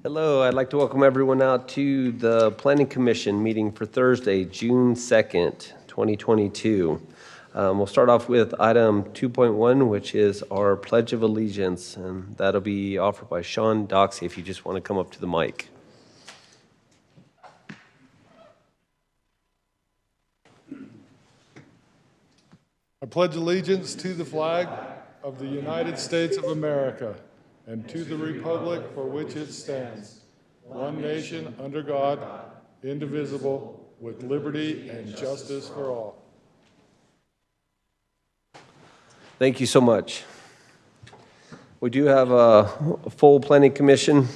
Hello, I'd like to welcome everyone out to the Planning Commission meeting for Thursday, June 2nd, 2022. We'll start off with item 2.1, which is our Pledge of Allegiance, and that'll be offered by Sean Doxey if you just want to come up to the mic. I pledge allegiance to the flag of the United States of America and to the republic for which it stands, one nation under God, indivisible, with liberty and justice for all. Thank you so much. We do have a full Planning Commission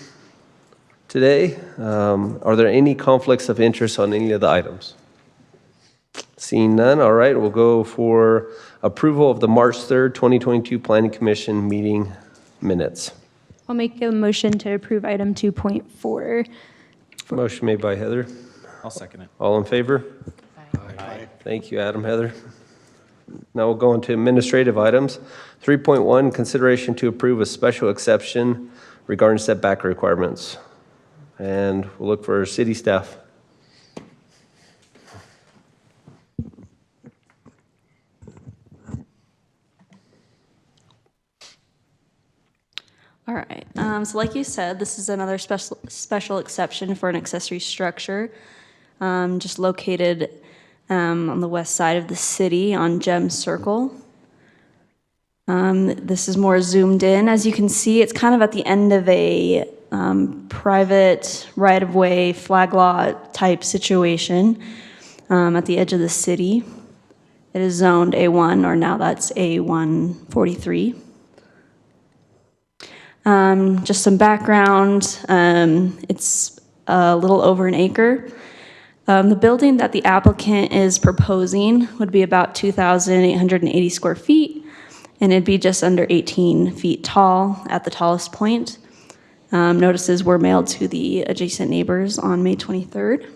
today. Are there any conflicts of interest on any of the items? Seeing none, all right, we'll go for approval of the March 3rd, 2022 Planning Commission meeting minutes. I'll make a motion to approve item 2.4. Motion made by Heather. I'll second it. All in favor? Aye. Thank you, Adam, Heather. Now we'll go into administrative items. 3.1, consideration to approve a special exception regarding setback requirements. And we'll look for city staff. All right, so like you said, this is another special exception for an accessory structure, just located on the west side of the city on Gem Circle. This is more zoomed in. As you can see, it's kind of at the end of a private right-of-way flag lot type situation at the edge of the city. It is zoned A1, or now that's A143. Just some background, it's a little over an acre. The building that the applicant is proposing would be about 2,880 square feet, and it'd be just under 18 feet tall at the tallest point. Notices were mailed to the adjacent neighbors on May 23rd.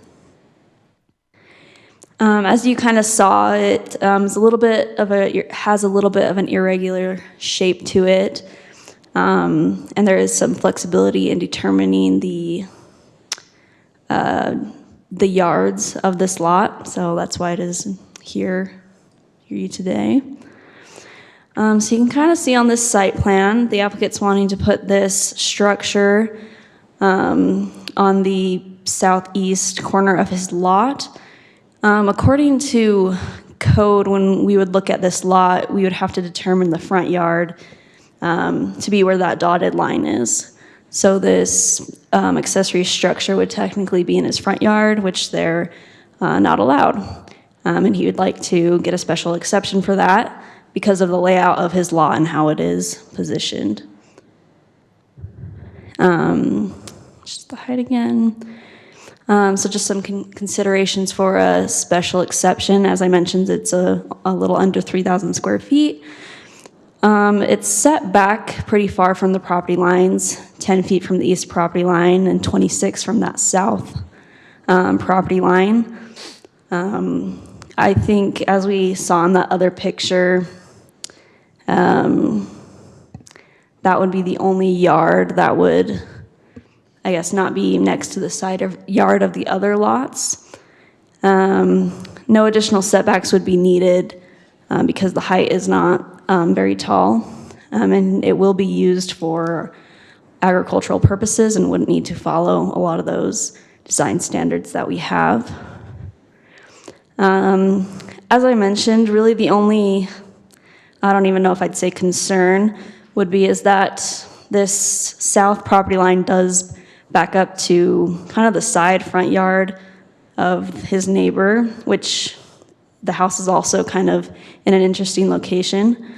As you kind of saw, it has a little bit of an irregular shape to it. And there is some flexibility in determining the yards of this lot, so that's why it is here today. So you can kind of see on this site plan, the applicant's wanting to put this structure on the southeast corner of his lot. According to code, when we would look at this lot, we would have to determine the front yard to be where that dotted line is. So this accessory structure would technically be in his front yard, which they're not allowed. And he would like to get a special exception for that because of the layout of his lot and how it is positioned. Just the height again. So just some considerations for a special exception. As I mentioned, it's a little under 3,000 square feet. It's set back pretty far from the property lines, 10 feet from the east property line and 26 from that south property line. I think as we saw in that other picture, that would be the only yard that would, I guess, not be next to the yard of the other lots. No additional setbacks would be needed because the height is not very tall, and it will be used for agricultural purposes and wouldn't need to follow a lot of those design standards that we have. As I mentioned, really the only, I don't even know if I'd say concern, would be is that this south property line does back up to kind of the side front yard of his neighbor, which the house is also kind of in an interesting location.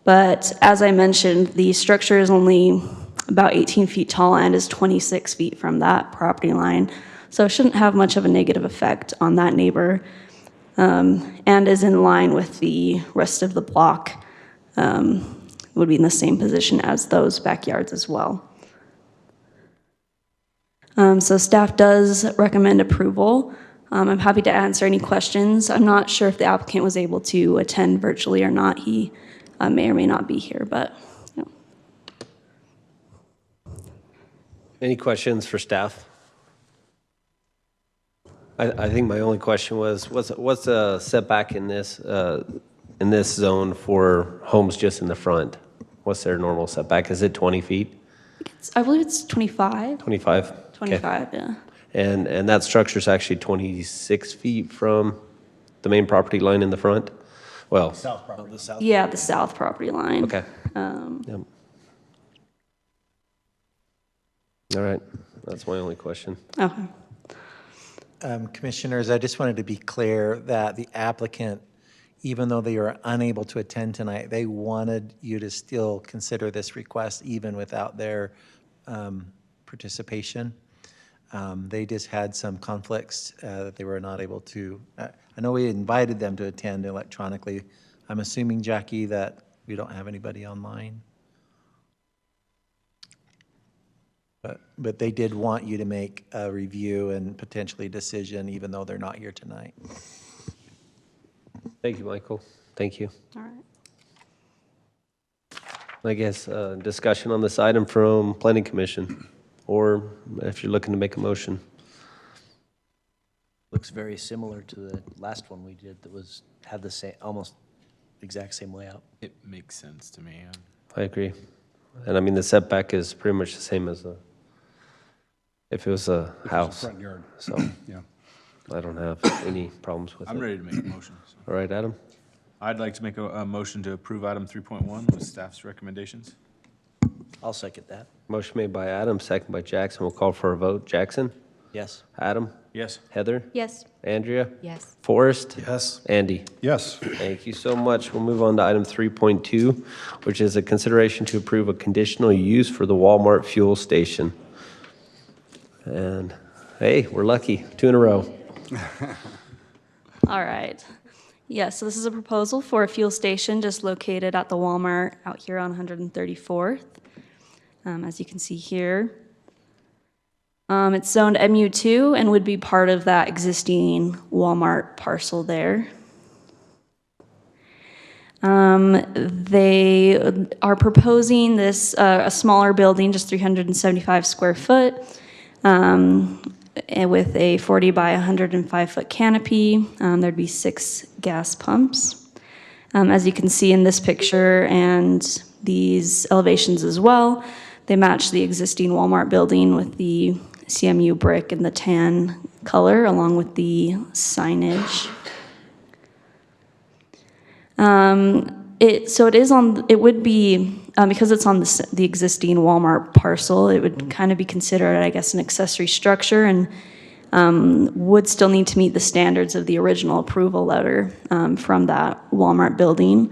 But as I mentioned, the structure is only about 18 feet tall and is 26 feet from that property line. So it shouldn't have much of a negative effect on that neighbor, and is in line with the rest of the block, would be in the same position as those backyards as well. So staff does recommend approval. I'm happy to answer any questions. I'm not sure if the applicant was able to attend virtually or not. He may or may not be here, but you know. Any questions for staff? I think my only question was, what's the setback in this zone for homes just in the front? What's their normal setback? Is it 20 feet? I believe it's 25. 25? Okay. 25, yeah. And that structure's actually 26 feet from the main property line in the front? Well, Yeah, the south property line. okay. Yep. All right, that's my only question. Okay. Commissioners, I just wanted to be clear that the applicant, even though they were unable to attend tonight, they wanted you to still consider this request even without their participation. They just had some conflicts that they were not able to. I know we invited them to attend electronically. I'm assuming, Jackie, that we don't have anybody online. But they did want you to make a review and potentially decision, even though they're not here tonight. Thank you, Michael. Thank you. All right. I guess discussion on this item from Planning Commission, or if you're looking to make a motion. Looks very similar to the last one we did that had the same, almost exact same layout. It makes sense to me. I agree. And I mean, the setback is pretty much the same as if it was a house. Front yard, So yeah. I don't have any problems with I'm it. ready to make a motion. So. All right, Adam? I'd like to make a motion to approve item 3.1 with staff's recommendations. I'll second that. Motion made by Adam, second by Jackson. We'll call for a vote. Jackson? Yes. Adam? Yes. Heather? Yes. Andrea? Yes. Forrest? Yes. Andy? Yes. Thank you so much. We'll move on to item 3.2, which is a consideration to approve a conditional use for the Walmart fuel station. And hey, we're lucky, 2 in a row. All right. Yeah, so this is a proposal for a fuel station just located at the Walmart out here on 134th. As you can see here. It's zoned MU2 and would be part of that existing Walmart parcel there. They are proposing this, a smaller building, just 375 square foot, and with a 40 by 105 foot canopy. There'd be 6 gas pumps. As you can see in this picture and these elevations as well, they match the existing Walmart building with the CMU brick and the tan color along with the signage. It would be, because it's on the existing Walmart parcel, it would kind of be considered, I guess, an accessory structure and would still need to meet the standards of the original approval letter from that Walmart building,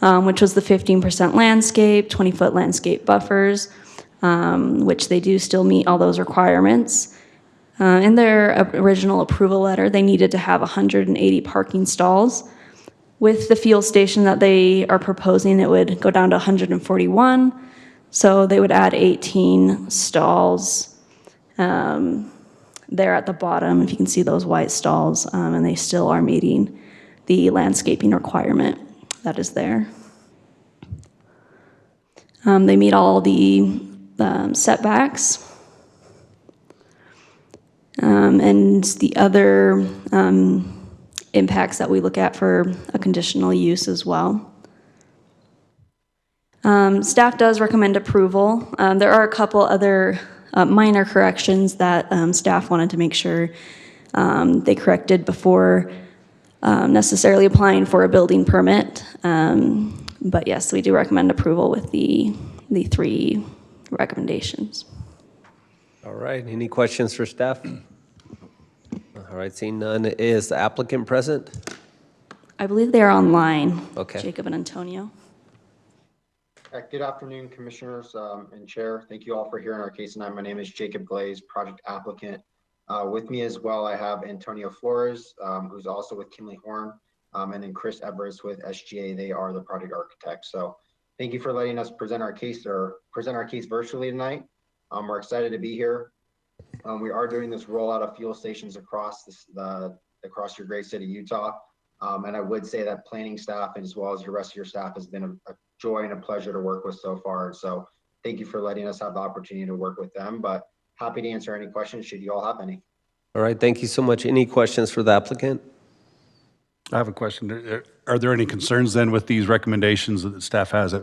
which was the 15% landscape, 20-foot landscape buffers, which they do still meet all those requirements. In their original approval letter, they needed to have 180 parking stalls. With the fuel station that they are proposing, it would go down to 141. So they would add 18 stalls there at the bottom, if you can see those white stalls, and they still are meeting the landscaping requirement that is there. They meet all the setbacks. And the other impacts that we look at for a conditional use as well. Staff does recommend approval. There are a couple other minor corrections that staff wanted to make sure they corrected before necessarily applying for a building permit. But yes, we do recommend approval with the 3 recommendations. All right, any questions for staff? All right, seeing none, is the applicant present? I believe they are online. Okay. Jacob and Antonio. Good afternoon, Commissioners and Chair. Thank you all for hearing our case tonight. My name is Jacob Glaze, project applicant. With me as well, I have Antonio Flores, who's also with Kinley Horn, and then Chris Everest with SGA. They are the project architects. So thank you for letting us present our case virtually tonight. We're excited to be here. We are doing this rollout of fuel stations across across your great city, Utah. And I would say that planning staff, and as well as the rest of your staff, has been a joy and a pleasure to work with so far. So thank you for letting us have the opportunity to work with them. But happy to answer any questions should you all have any. All right, thank you so much. Any questions for the applicant? I have a question. Are there any concerns then with these recommendations that the staff has?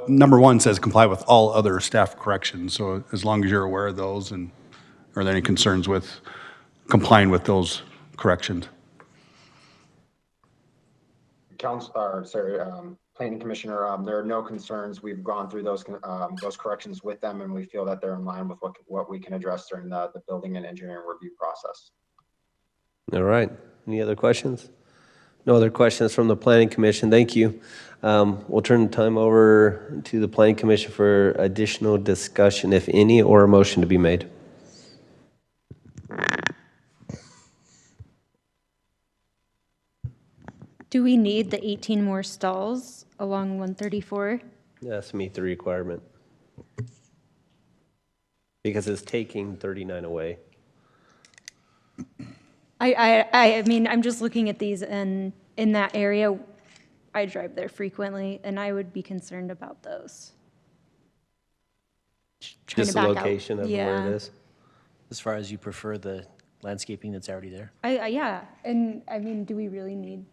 Number one says comply with all other staff corrections, so as long as you're aware of those, and are there any concerns with complying with those corrections? Planning Commissioner, there are no concerns. We've gone through those corrections with them, and we feel that they're in line with what we can address during the building and engineering review process. All right, any other questions? No other questions from the Planning Commission. Thank you. We'll turn the time over to the Planning Commission for additional discussion, if any, or a motion to be made. Do we need the 18 more stalls along 134? Yes, meet the requirement. Because it's taking 39 away. I mean, I'm just looking at these, and in that area, I drive there frequently, and I would be concerned about those. Trying Just to the back out. location of where Yeah. it is. As far as you prefer the landscaping that's already there? Yeah, and I mean, do we really need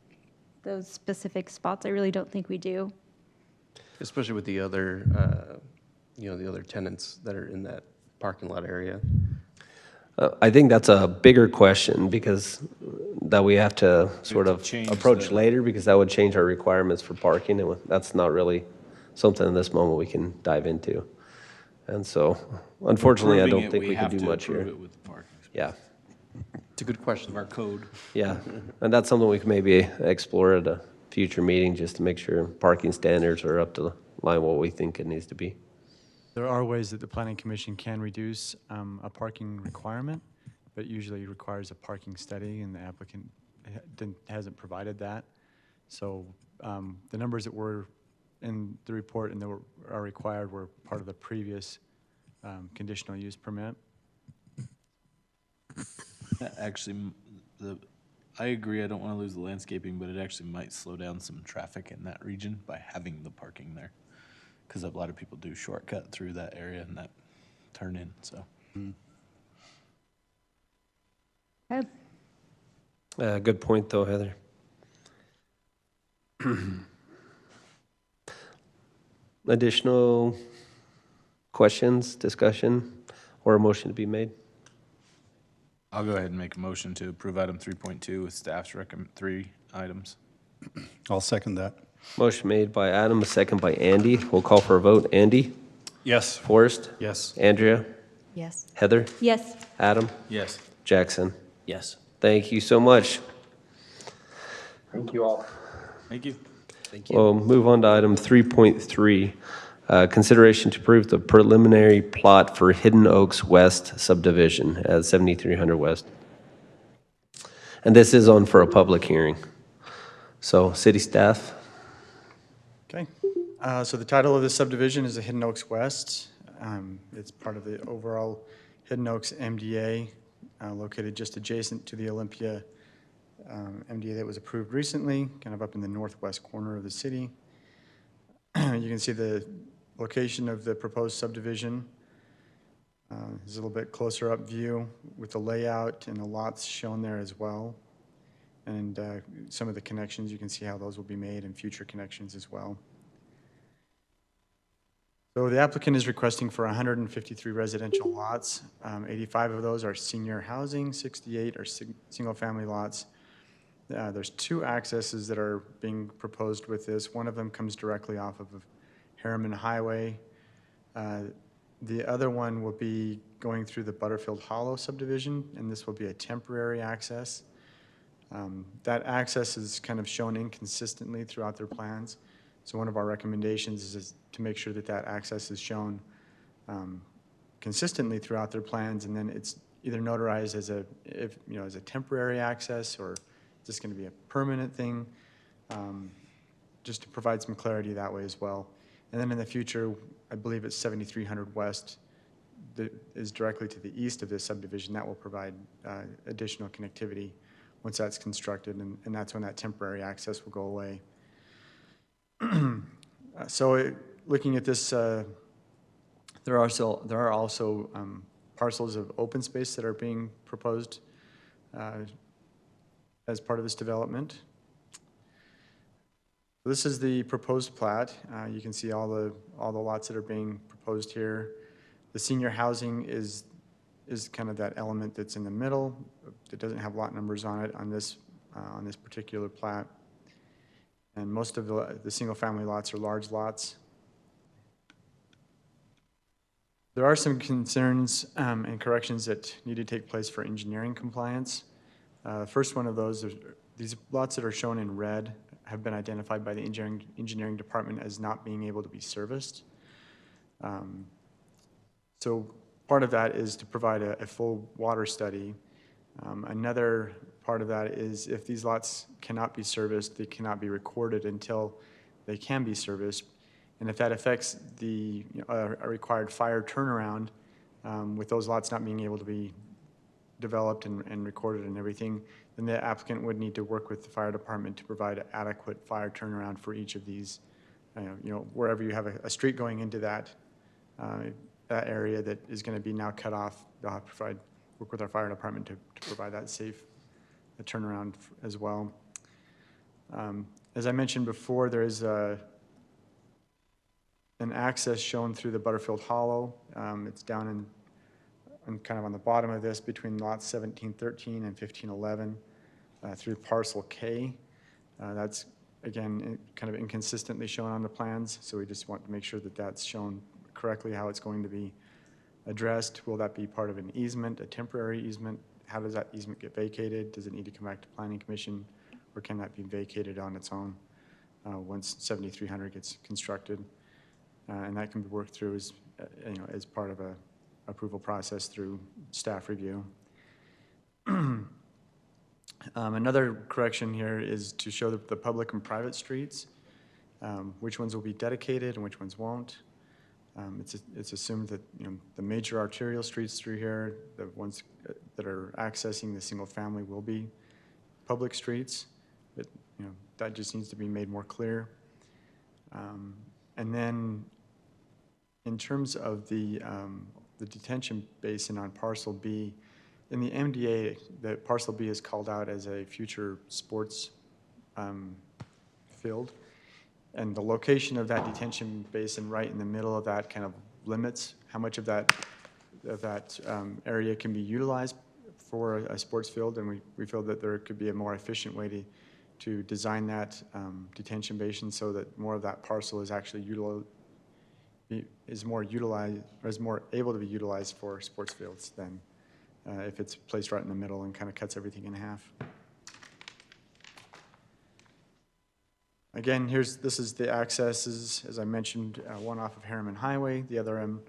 those specific spots? I really don't think we do. Especially with the other, the other tenants that are in that parking lot area. I think that's a bigger question because that we have to sort of change approach the- later because that would change our requirements for parking, and that's not really something in this moment we can dive into. And so unfortunately, I Approving don't it, think we can have do to much approve here. it with the parking space Yeah, It's a good question. of our code. yeah. And that's something we can maybe explore at a future meeting just to make sure parking standards are up to line what we think it needs to be. There are ways that the Planning Commission can reduce a parking requirement, but usually requires a parking study, and the applicant hasn't provided that. So the numbers that were in the report and that are required were part of the previous conditional use permit. Actually, I agree, I don't want to lose the landscaping, but it actually might slow down some traffic in that region by having the parking there. Because a lot of people do shortcut through that area and that turn in, so. Okay. Good point, though, Heather. Additional questions, discussion, or a motion to be made? I'll go ahead and make a motion to approve item 3.2 with staff's three items. I'll second that. Motion made by Adam, a second by Andy. We'll call for a vote. Andy? Yes. Forrest? Yes. Andrea? Yes. Heather? Yes. Adam? Yes. Jackson? Yes. Thank you so much. Thank you all. Thank you. Thank you. We'll move on to item 3.3, consideration to approve the preliminary plot for Hidden Oaks West subdivision at 7300 West. And this is on for a public hearing. So, city staff? Okay, so the title of this subdivision is the Hidden Oaks West. It's part of the overall Hidden Oaks MDA, located just adjacent to the Olympia MDA that was approved recently, kind of up in the northwest corner of the city. You can see the location of the proposed subdivision. There's a little bit closer up view with the layout and the lots shown there as well. And some of the connections, you can see how those will be made and future connections as well. So the applicant is requesting for 153 residential lots. 85 of those are senior housing, 68 are single-family lots. There's two accesses that are being proposed with this. One of them comes directly off of Harriman Highway. The other one will be going through the Butterfield Hollow subdivision, and this will be a temporary access. That access is kind of shown inconsistently throughout their plans. So one of our recommendations is to make sure that that access is shown consistently throughout their plans, and then it's either notarized as a temporary access, or just going to be a permanent thing, just to provide some clarity that way as well. And then in the future, I believe it's 7300 West that is directly to the east of this subdivision. That will provide additional connectivity once that's constructed, and that's when that temporary access will go away. Looking at this, there are also parcels of open space that are being proposed as part of this development. This is the proposed plat. You can see all the lots that are being proposed here. The senior housing is kind of that element that's in the middle. It doesn't have lot numbers on it on this particular plat. And most of the single-family lots are large lots. There are some concerns and corrections that need to take place for engineering compliance. First one of those, these lots that are shown in red have been identified by the engineering department as not being able to be serviced. So part of that is to provide a full water study. Another part of that is if these lots cannot be serviced, they cannot be recorded until they can be serviced. And if that affects the a required fire turnaround, with those lots not being able to be developed and recorded and everything, then the applicant would need to work with the fire department to provide adequate fire turnaround for each of these. Wherever you have a street going into that area that is going to be now cut off, they'll have to work with our fire department to provide that safe turnaround as well. As I mentioned before, there is an access shown through the Butterfield Hollow. It's down in kind of on the bottom of this between lots 1713 and 1511 through parcel K. That's, again, kind of inconsistently shown on the plans, so we just want to make sure that that's shown correctly how it's going to be addressed. Will that be part of an easement, a temporary easement? How does that easement get vacated? Does it need to come back to Planning Commission, or can that be vacated on its own once 7300 gets constructed? And that can be worked through as part of a approval process through staff review. Another correction here is to show the public and private streets, which ones will be dedicated and which ones won't. It's assumed that the major arterial streets through here, the ones that are accessing the single family, will be public streets. But that just needs to be made more clear. And then, in terms of the detention basin on parcel B, in the MDA, the parcel B is called out as a future sports field. And the location of that detention basin right in the middle of that kind of limits how much of that area can be utilized for a sports field. And we feel that there could be a more efficient way to design that detention basin so that more of that parcel is actually more able to be utilized for sports fields than if it's placed right in the middle and kind of cuts everything in half. Again, this is the accesses, as I mentioned, one off of Harriman Highway, the other end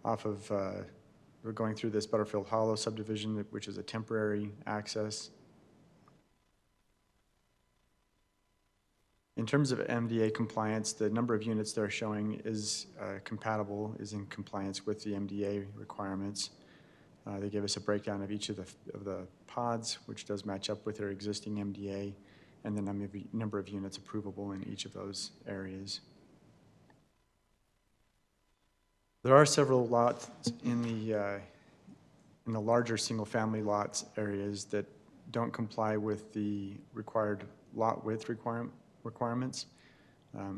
off of, we're going through this Butterfield Hollow subdivision, which is a temporary access. In terms of MDA compliance, the number of units they're showing is is in compliance with the MDA requirements. They give us a breakdown of each of the pods, which does match up with their existing MDA, and the number of units approvable in each of those areas. There are several lots in the larger single-family lots areas that don't comply with the required lot width requirements.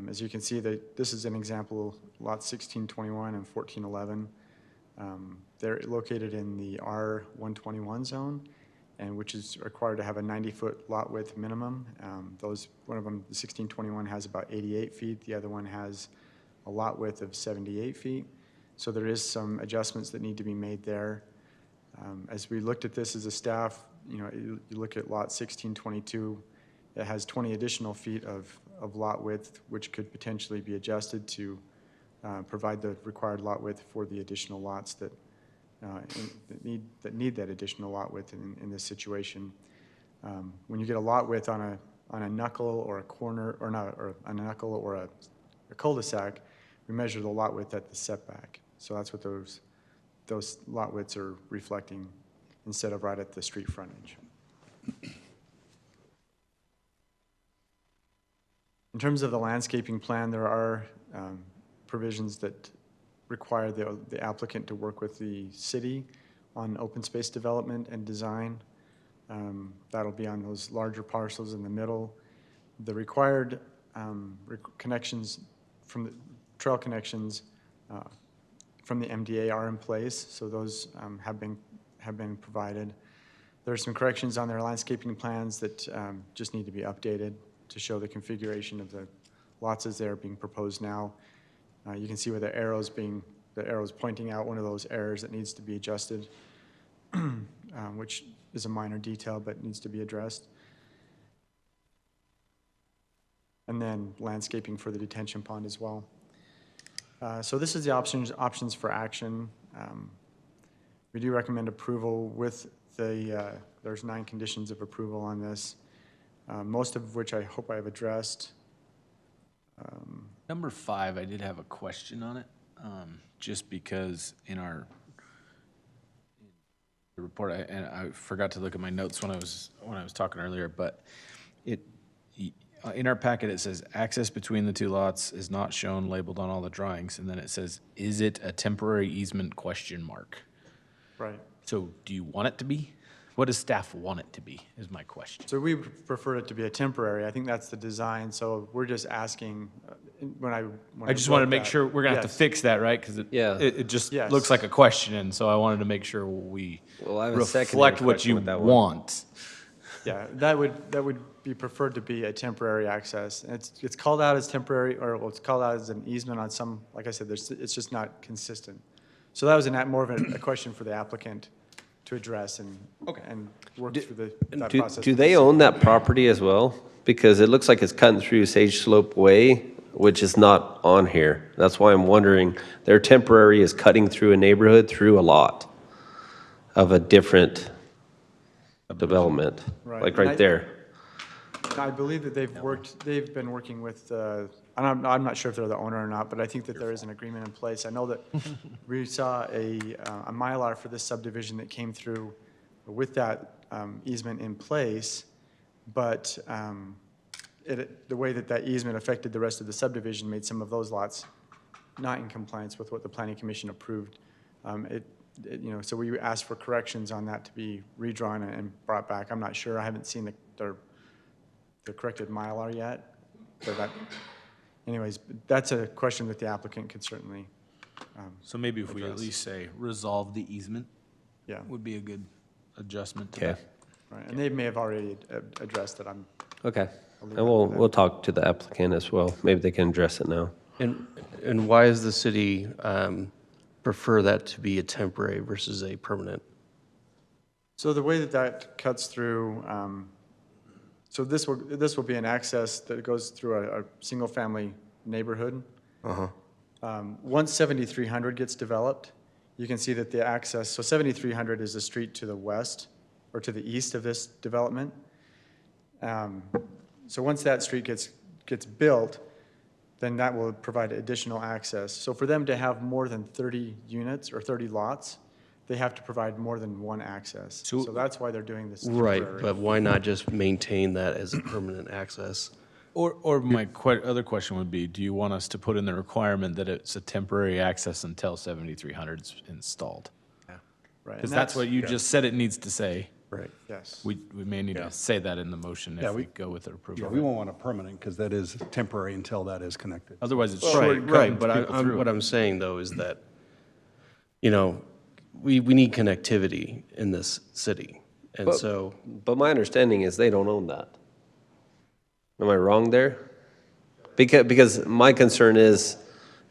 As you can see, this is an example of lots 1621 and 1411. They're located in the R121 zone, and which is required to have a 90-foot lot width minimum. One of them, the 1621, has about 88 feet. The other one has a lot width of 78 feet. So there is some adjustments that need to be made there. As we looked at this as a staff, you look at lot 1622, it has 20 additional feet of lot width, which could potentially be adjusted to provide the required lot width for the additional lots that need that additional lot width in this situation. When you get a lot width on a knuckle or a corner, or a knuckle or a cul-de-sac, we measure the lot width at the setback. So that's what those lot widths are reflecting instead of right at the street frontage. In terms of the landscaping plan, there are provisions that require the applicant to work with the city on open space development and design. That'll be on those larger parcels in the middle. The required connections from the trail connections from the MDA are in place, so those have been provided. There are some corrections on their landscaping plans that just need to be updated to show the configuration of the lots as they're being proposed now. You can see where the arrow's pointing out one of those errors that needs to be adjusted, which is a minor detail but needs to be addressed. And then landscaping for the detention pond as well. So this is the options for action. We do recommend approval with there's 9 conditions of approval on this, most of which I hope I have addressed. Number 5, I did have a question on it, just because in our report, and I forgot to look at my notes when I was talking earlier, but in our packet it says access between the 2 lots is not shown labeled on all the drawings, and then it says, is it a temporary easement ? Right. So do you want it to be? What does staff want it to be, is my question. So we prefer it to be a temporary. I think that's the design. So we're just asking, I just wanted to make sure, we're gonna have to Yes. fix that, right? Because it just Yes. looks like a question, and so I wanted to make sure we Well, I have a secondary reflect what question you with that one. want. Yeah, that would be preferred to be a temporary access. And it's called out as temporary, or well, it's called out as an easement on some, like I said, it's just not consistent. So that was more of a question for the applicant to address and work through that process. Do they own that property as well? Because it looks like it's cutting through Sage Slope Way, which is not on here. That's why I'm wondering, their temporary is cutting through a neighborhood, through a lot of a different development, Right. like And right there. I believe that they've been working with, I'm not sure if they're the owner or not, but I think that there is an agreement in place. I know that we saw a Mylar for this subdivision that came through with that easement in place, but the way that easement affected the rest of the subdivision made some of those lots not in compliance with what the Planning Commission approved. So we asked for corrections on that to be redrawn and brought back. I'm not sure. I haven't seen the corrected Mylar yet. But anyways, that's a question that the applicant could certainly So maybe if we at address. least say, resolve the easement, Yeah, would be a good adjustment to Okay, that. right. And they may have already addressed it. okay. I'll leave And that to them. we'll talk to the applicant as well. Maybe they can address it now. And why does the city prefer that to be a temporary versus a permanent? So the way that cuts through, so this will be an access that goes through a single-family neighborhood. Once 7300 gets developed, you can see that the access, so 7300 is the street to the west or to the east of this development. So once that street gets built, then that will provide additional access. So for them to have more than 30 units or 30 lots, they have to provide more than one access. So that's why they're doing this Right, temporary. but why not just maintain that as a permanent access? Or my other question would be, do you want us to put in the requirement that it's a temporary access until 7300 is installed? Right, Because and that's what you just said it needs to say. Right. Yes. We may need to say that in the motion Yeah, if we we- go with the Yeah, approval. we won't want a permanent, because that is temporary until that is connected. Otherwise, it's Right, shortcutting right, but people through. what I'm saying, though, is that, we need connectivity in this city. And But- so, But my understanding is they don't own that. Am I wrong there? Because my concern is,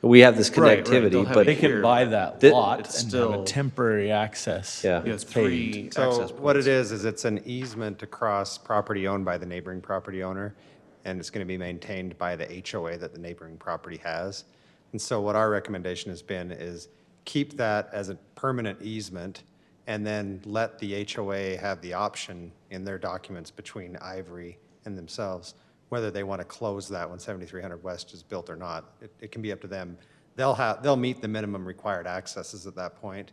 we have this Right, right, connectivity, they'll have but They here, can buy that Thi- lot it's and have a still- temporary access. Yeah. it's 3 So access what points. it is it's an easement across property owned by the neighboring property owner, and it's going to be maintained by the HOA that the neighboring property has. And so what our recommendation has been is keep that as a permanent easement, and then let the HOA have the option in their documents between Ivory and themselves, whether they want to close that when 7300 West is built or not. It can be up to them. They'll meet the minimum required accesses at that point,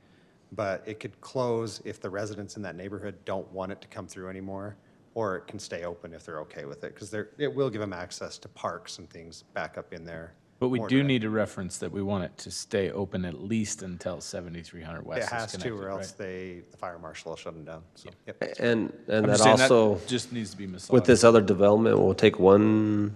but it could close if the residents in that neighborhood don't want it to come through anymore, or it can stay open if they're okay with it, because it will give them access to parks and things back up in there But we more do direct. need to reference that we want it to stay open at least until 7300 West It is has to, connected, or else right? the fire marshal will shut them down, so, yep. And I'm that just saying also, just needs to be massaged. with this other development, we'll take one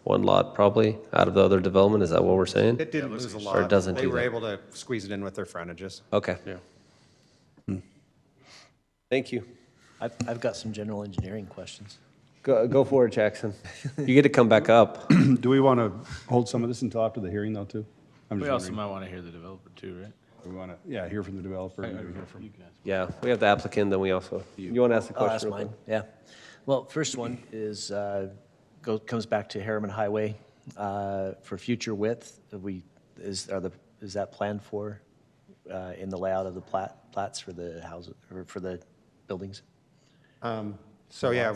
lot probably out of the other development, is that what we're saying? It didn't lose a Or it lot. doesn't They do were that? able to squeeze it in with their frontages. Okay. Thank you. I've got some general engineering questions. Go for it, Jackson. You get to come back up. Do we want to hold some of this until after the hearing, though, too? I'm We just also wondering. might want to hear the developer too, right? We want to, yeah, hear from the developer. and maybe hear from- You can ask. Yeah, we have the applicant, then we also, you want to ask the I'll ask question? real mine, quick? yeah. Well, first one is, comes back to Harriman Highway. For future width, is that planned for in the layout of the plats for the houses, or for the buildings? So yeah,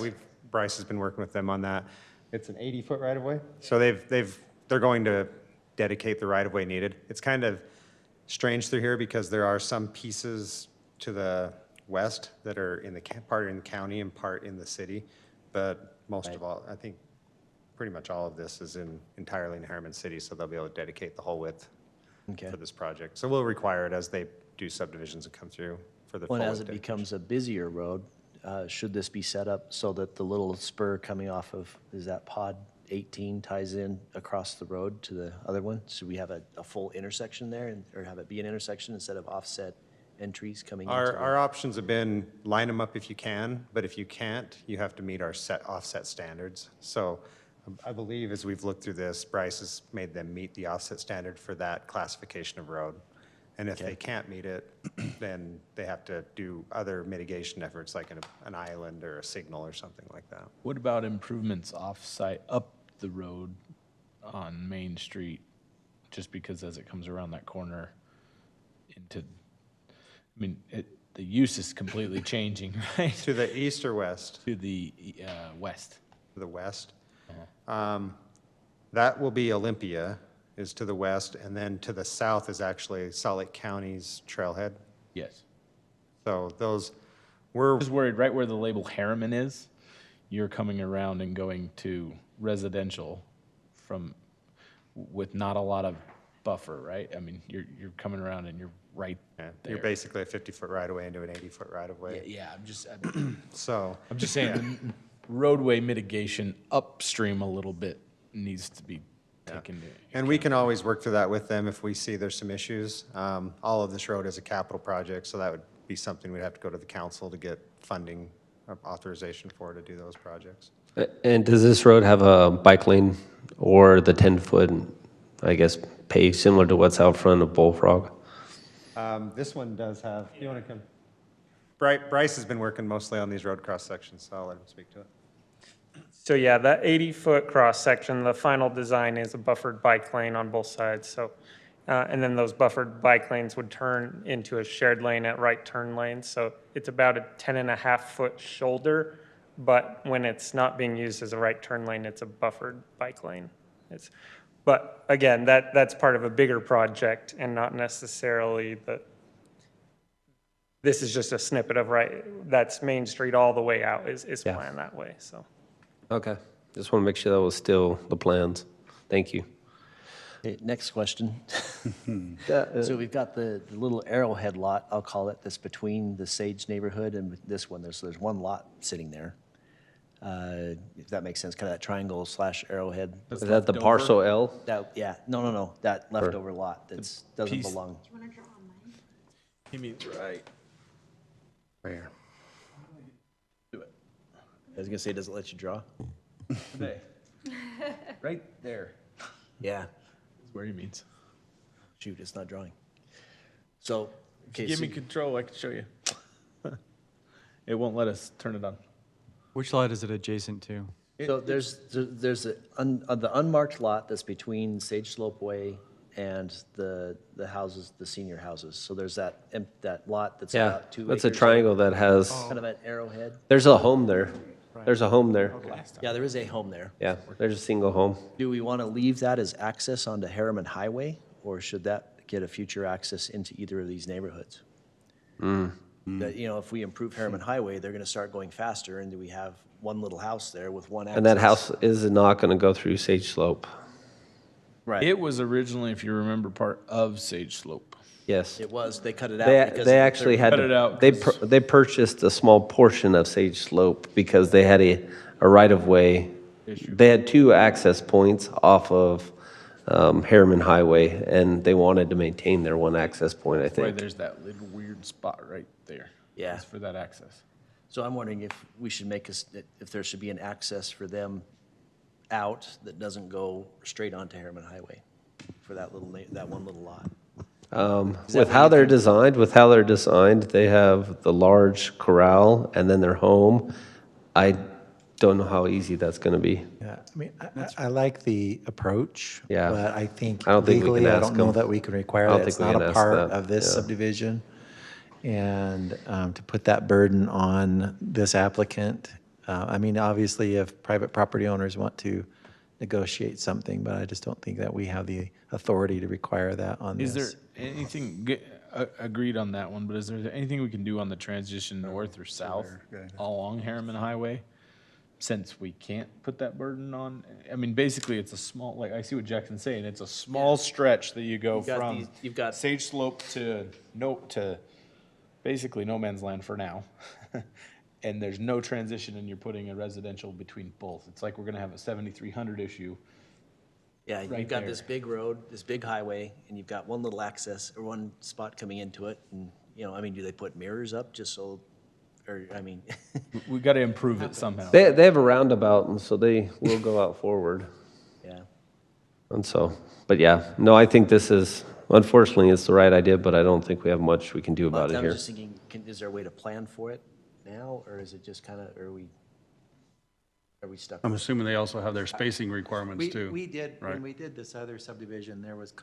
Bryce has been working with them on that. It's an 80-foot right-of-way. So they're going to dedicate the right-of-way needed. It's kind of strange through here because there are some pieces to the west that are in the, part in the county and part in the city. But most of all, I think pretty much all of this is entirely in Harriman City, so they'll be able to dedicate the whole width Okay. for this project. So we'll require it as they do subdivisions and come through for the full Well, width as it dedication. becomes a busier road, should this be set up so that the little spur coming off of, is that pod 18 ties in across the road to the other one? Should we have a full intersection there, or have it be an intersection instead of offset entries coming into the? Our options have been line them up if you can, but if you can't, you have to meet our offset standards. So I believe as we've looked through this, Bryce has made them meet the offset standard for that classification of road. And if they can't meet it, then they have to do other mitigation efforts like an island or a signal or something like that. What about improvements off-site, up the road on Main Street? Just because as it comes around that corner into, I mean, the use is completely changing, right? To the east or west? To the west. To the west. That will be Olympia, is to the west, and then to the south is actually Salt Lake County's trailhead. Yes. So those, I was worried, right where the label Harriman is, you're coming around and going to residential with not a lot of buffer, right? I mean, you're coming around and you're right yeah, there. you're basically a 50-foot right-of-way into an 80-foot right-of-way. Yeah, So, I'm just saying, the roadway mitigation upstream a little bit needs to be taken into. and we can always work through that with them if we see there's some issues. All of this road is a capital project, so that would be something we'd have to go to the council to get funding authorization for to do those projects. And does this road have a bike lane or the 10-foot, I guess, pave similar to what's out front of Bullfrog? This one does have, you want to come? Bryce has been working mostly on these road cross sections, so I'll let him speak to it. So yeah, that 80-foot cross-section, the final design is a buffered bike lane on both sides, so, and then those buffered bike lanes would turn into a shared lane at right turn lanes, so it's about a 10.5-foot shoulder, but when it's not being used as a right turn lane, it's a buffered bike lane. But again, that's part of a bigger project and not necessarily this is just a snippet of that's Main Street all the way out is Yeah. planned that way, so. Okay, just want to make sure that was still the plans. Thank you. Okay, next question. So we've got the little arrowhead lot, I'll call it, that's between the Sage neighborhood and this one. There's one lot sitting there. If that makes sense, kind of that triangle / arrowhead. Is that the parcel L? Yeah, no, that leftover lot that doesn't piece- belong. He means right. Where? Do it. I was gonna say, does it let you draw? Today. Right there Yeah, is where he means. shoot, it's not drawing. So, okay, Give so me control, I can show you. It won't let us turn it on. Which lot is it adjacent to? So there's the unmarked lot that's between Sage Slope Way and the houses, the senior houses. So there's that lot that's Yeah, about 2 acres. that's a triangle that has, Kind of an arrowhead. there's a home there. There's a home there. Yeah, there is a home there. Yeah, there's a single home. Do we want to leave that as access onto Harriman Highway, or should that get a future access into either of these neighborhoods? That, if we improve Harriman Highway, they're going to start going faster, and do we have one little house there with one access? And that house is not going to go through Sage Slope. Right. It was originally, if you remember, part of Sage Slope. Yes. It was, they cut it out They, because. they of the actually third- had, Cut it out 'cause- they purchased a small portion of Sage Slope because they had a right-of-way. They had two access points off of Harriman Highway, and they wanted to maintain their one access point, I That's why think. there's that little weird spot right there. Yeah. That's for that access. So I'm wondering if we should make us, if there should be an access for them out that doesn't go straight onto Harriman Highway for that little, that one little lot. With how they're designed, they have the large corral and then their home. I don't know how easy that's going to be. Yeah, I mean, I like the approach. Yeah. But I think I don't think we can legally, I ask don't know them. that we can require I don't that. It's think we not can a ask part that, of this yeah. subdivision. And to put that burden on this applicant, I mean, obviously, if private property owners want to negotiate something, but I just don't think that we have the authority to require that on Is this. there anything, agreed on that one, but is there anything we can do on the transition north or south along Harriman Highway? Since we can't put that burden on, I mean, basically, it's a small, like, I see what Jackson's saying, it's a small stretch that you go You've got from these- you've got- Sage Slope to basically no man's land for now. And there's no transition and you're putting a residential between both. It's like we're gonna have a 7300 issue. Yeah, Right you've got there. this big road, this big highway, and you've got one little access or one spot coming into it. And, you know, I mean, do they put mirrors up just so, or, I mean, We gotta improve it somehow. They have a roundabout, and so they will go out forward. yeah. And so, but yeah, no, I think this is, unfortunately, it's the right idea, but I don't think we have much we can do about it I'm here. just thinking, is there a way to plan for it now, or is it just kind of, are we stuck? I'm assuming they also have their spacing requirements too. We did, right? when we did this other subdivision, there was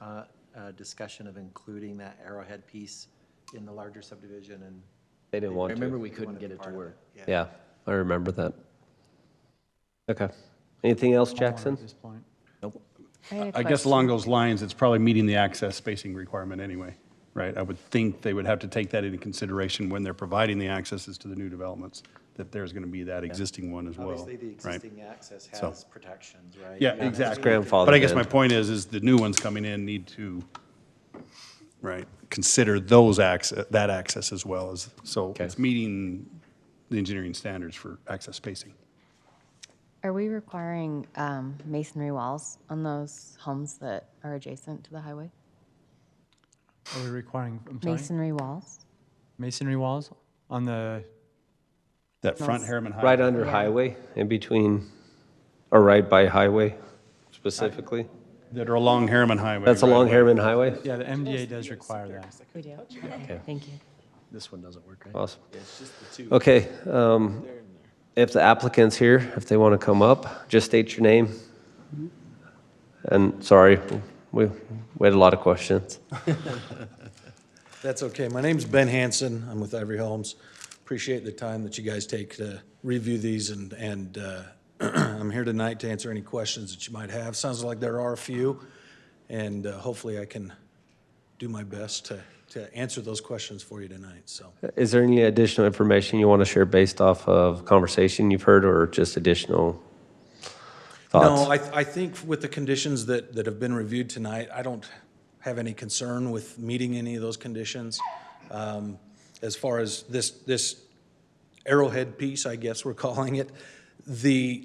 discussion of including that arrowhead piece in the larger subdivision, and They didn't I want remember to. we couldn't get it to work. Yeah, I remember that. Okay. Anything else, Jackson? At this point. Nope. I guess along those lines, it's probably meeting the access spacing requirement anyway, right? I would think they would have to take that into consideration when they're providing the accesses to the new developments, that there's going to be that existing one as well, obviously the right? existing access So- has protections, right? Yeah, You exactly. grandfathered But I guess my in. point is the new ones coming in need to, right, consider those that access as well as, so Okay. it's meeting the engineering standards for access spacing. Are we requiring masonry walls on those homes that are adjacent to the highway? Are we requiring, I'm sorry? Masonry walls? Masonry walls on the, That front Harriman Highway. Right under highway, in between, or right by highway specifically? That are along Harriman Highway. That's right along away. Harriman Highway? yeah, the MDA does require that. We do? Okay. Thank you. This one doesn't work, right? Awesome. It's just the two. Okay, if the applicant's here, if they want to come up, just state your name. And sorry, we had a lot of questions. That's okay. My name's Ben Hanson. I'm with Ivory Homes. Appreciate the time that you guys take to review these, and I'm here tonight to answer any questions that you might have. Sounds like there are a few, and hopefully I can do my best to answer those questions for you tonight, so. Is there any additional information you want to share based off of conversation you've heard, or just additional thoughts? No, I think with the conditions that have been reviewed tonight, I don't have any concern with meeting any of those conditions. As far as this arrowhead piece, I guess we're calling it,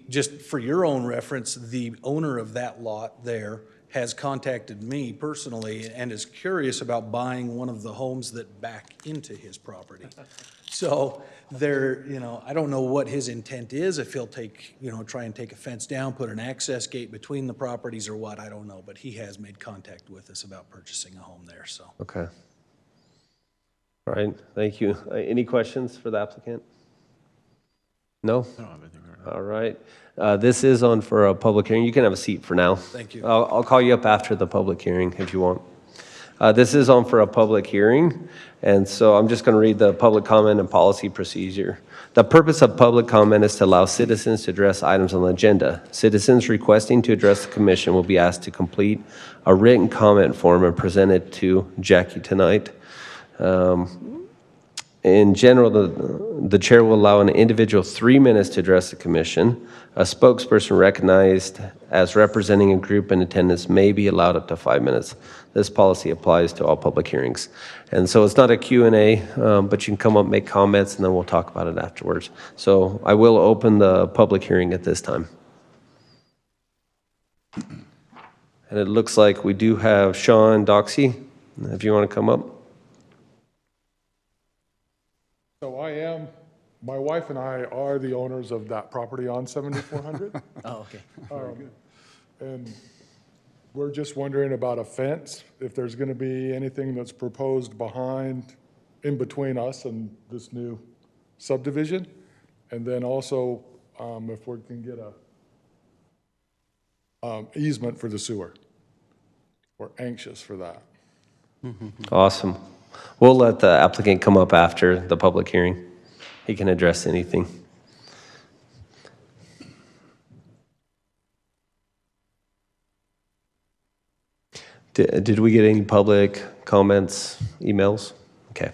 just for your own reference, the owner of that lot there has contacted me personally and is curious about buying one of the homes that back into his property. So there, I don't know what his intent is, if he'll try and take a fence down, put an access gate between the properties or what, I don't know. But he has made contact with us about purchasing a home there, so. Okay. All right, thank you. Any questions for the applicant? No? All right. This is on for a public hearing. You can have a seat for now. Thank you. I'll call you up after the public hearing if you want. This is on for a public hearing, and so I'm just going to read the public comment and policy procedure. The purpose of public comment is to allow citizens to address items on the agenda. Citizens requesting to address the commission will be asked to complete a written comment form and present it to Jackie tonight. In general, the chair will allow an individual 3 minutes to address the commission. A spokesperson recognized as representing a group in attendance may be allowed up to 5 minutes. This policy applies to all public hearings. And so it's not a Q&A, but you can come up, make comments, and then we'll talk about it afterwards. So I will open the public hearing at this time. And it looks like we do have Sean Doxey, if you want to come up. So my wife and I are the owners of that property on 7400. Oh, okay. And we're just wondering about a fence, if there's going to be anything that's proposed in between us and this new subdivision. And then also, if we can get a easement for the sewer. We're anxious for that. Awesome. We'll let the applicant come up after the public hearing. He can address anything. Did we get any public comments, emails? Okay.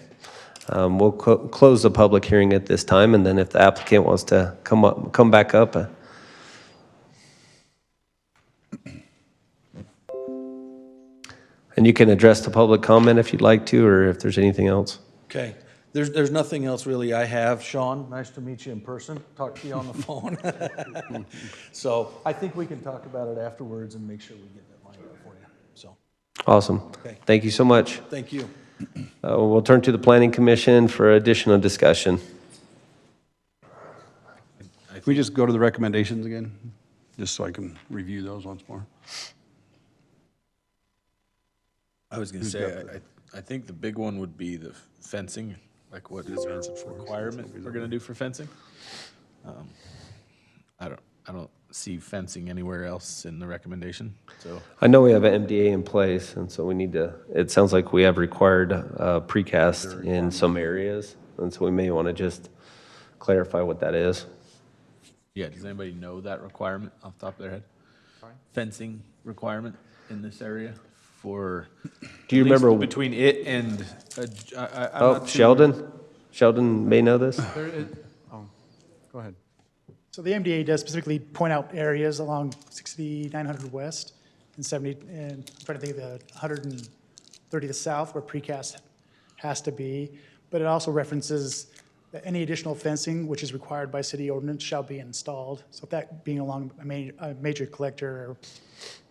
We'll close the public hearing at this time, and then if the applicant wants to come back up. And you can address the public comment if you'd like to, or if there's anything else. Okay. There's nothing else really I have. Sean, nice to meet you in person. Talk to you on the phone. So I think we can talk about it afterwards and make sure we get that lined up for you. So. Awesome. Okay. Thank you so much. Thank you. We'll turn to the Planning Commission for additional discussion. Can we just go to the recommendations again, just so I can review those once more? I was going to say, I think the big one would be the fencing, like what is requirement we're going to do for fencing. I don't see fencing anywhere else in the recommendation, so. I know we have an MDA in place, and so we need to, it sounds like we have required precast in some areas, and so we may want to just clarify what that is. Yeah, does anybody know that requirement off the top of their head? Fencing requirement in this area for, do you at least remember between it and, I'm oh, not too- Sheldon may know this. Go ahead. So the MDA does specifically point out areas along 6900 West and 70, and I'm trying to think of the 130 to south where precast has to be, but it also references that any additional fencing which is required by city ordinance shall be installed. So if that being along a major collector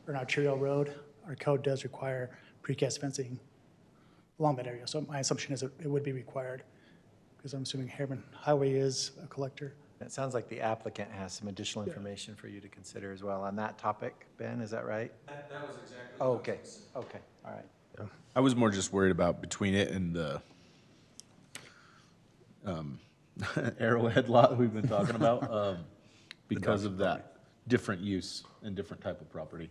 or an arterial road, our code does require precast fencing along that area. So my assumption is it would be required, because I'm assuming Harriman Highway is a collector. It sounds like the applicant has some additional information for you to consider as well on that topic. Ben, is that right? That was exactly. Oh, okay, okay, all right. I was more just worried about between it and the Arrowhead lot we've been talking about, because of that different use and different type of property.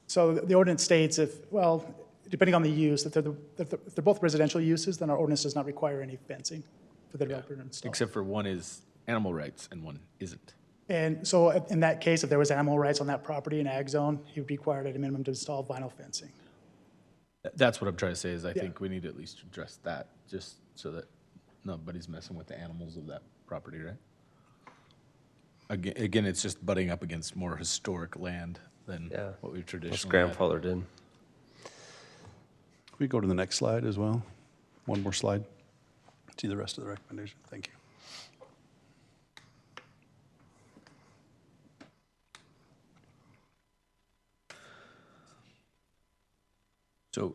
So the ordinance states depending on the use, if they're both residential uses, then our ordinance does not require any fencing for the developer to install. Except for one is animal rights and one isn't. And so in that case, if there was animal rights on that property in ag zone, he would be required at a minimum to install vinyl fencing. That's what I'm trying to say is I think we need to at least address that, just so that nobody's messing with the animals of that property, right? Again, it's just butting up against more historic land than what we've traditionally had. Grandfathered in. Can we go to the next slide as well? One more slide. See the rest of the recommendation. Thank you. So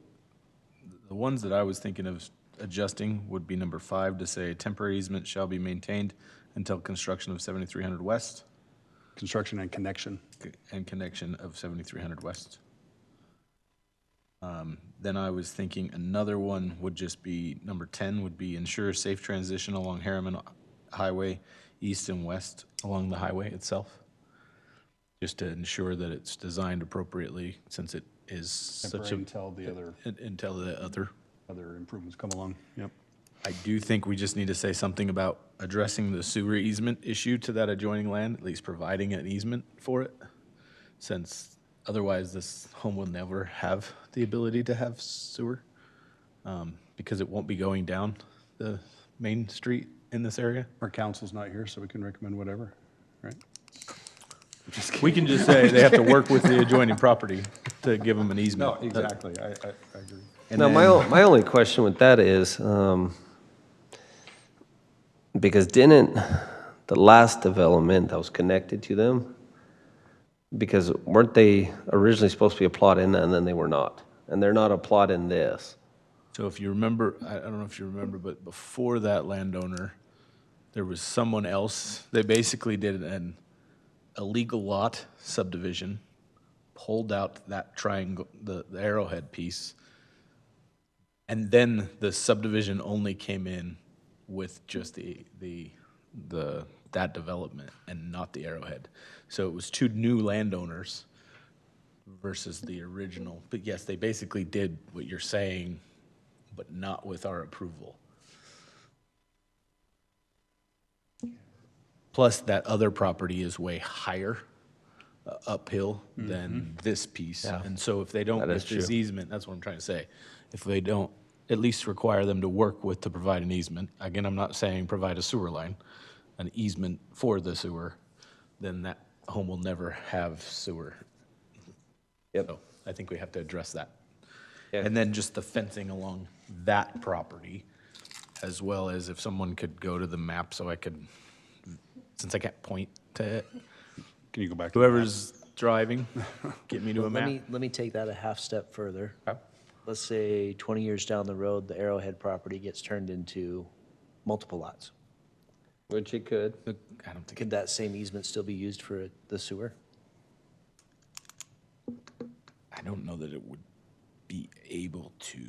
the ones that I was thinking of adjusting would be number 5 to say temporary easement shall be maintained until construction of 7300 West. Construction and connection. And connection of 7300 West. Then I was thinking another one would just be, number 10 would be ensure safe transition along Harriman Highway, east and west along the highway itself. Just to ensure that it's designed appropriately, since it is such a. Until the other improvements come along, yep. I do think we just need to say something about addressing the sewer easement issue to that adjoining land, at least providing an easement for it, since otherwise this home will never have the ability to have sewer, because it won't be going down the main street in this area? Our council's not here, so we can recommend whatever, right? We can just say they have to work with the adjoining property to give them an No, easement. exactly, I agree. And Now, then- my only question with that is, because didn't the last development that was connected to them, because weren't they originally supposed to be a plot in that, and then they were not? And they're not a plot in this. So if you remember, I don't know if you remember, but before that landowner, there was someone else. They basically did an illegal lot subdivision, pulled out that triangle, the arrowhead piece, and then the subdivision only came in with just that development and not the arrowhead. So it was two new landowners versus the original. But yes, they basically did what you're saying, but not with our approval. Plus, that other property is way higher uphill than this piece. Yeah. And so if they don't, That is if this true. easement, that's what I'm trying to say. If they don't at least require them to work with to provide an easement, again, I'm not saying provide a sewer line, an easement for the sewer, then that home will never have sewer. Yep. So I think we have to address that. Yeah. And then just the fencing along that property, as well as if someone could go to the map so I could, since I can't point to it, Can you go back? to the map? whoever's driving, get me to a Let map. me take that a half step further. Okay. Let's say 20 years down the road, the Arrowhead property gets turned into multiple lots. Which it could. I don't think, Could that same easement still be used for the sewer? I don't know that it would be able to.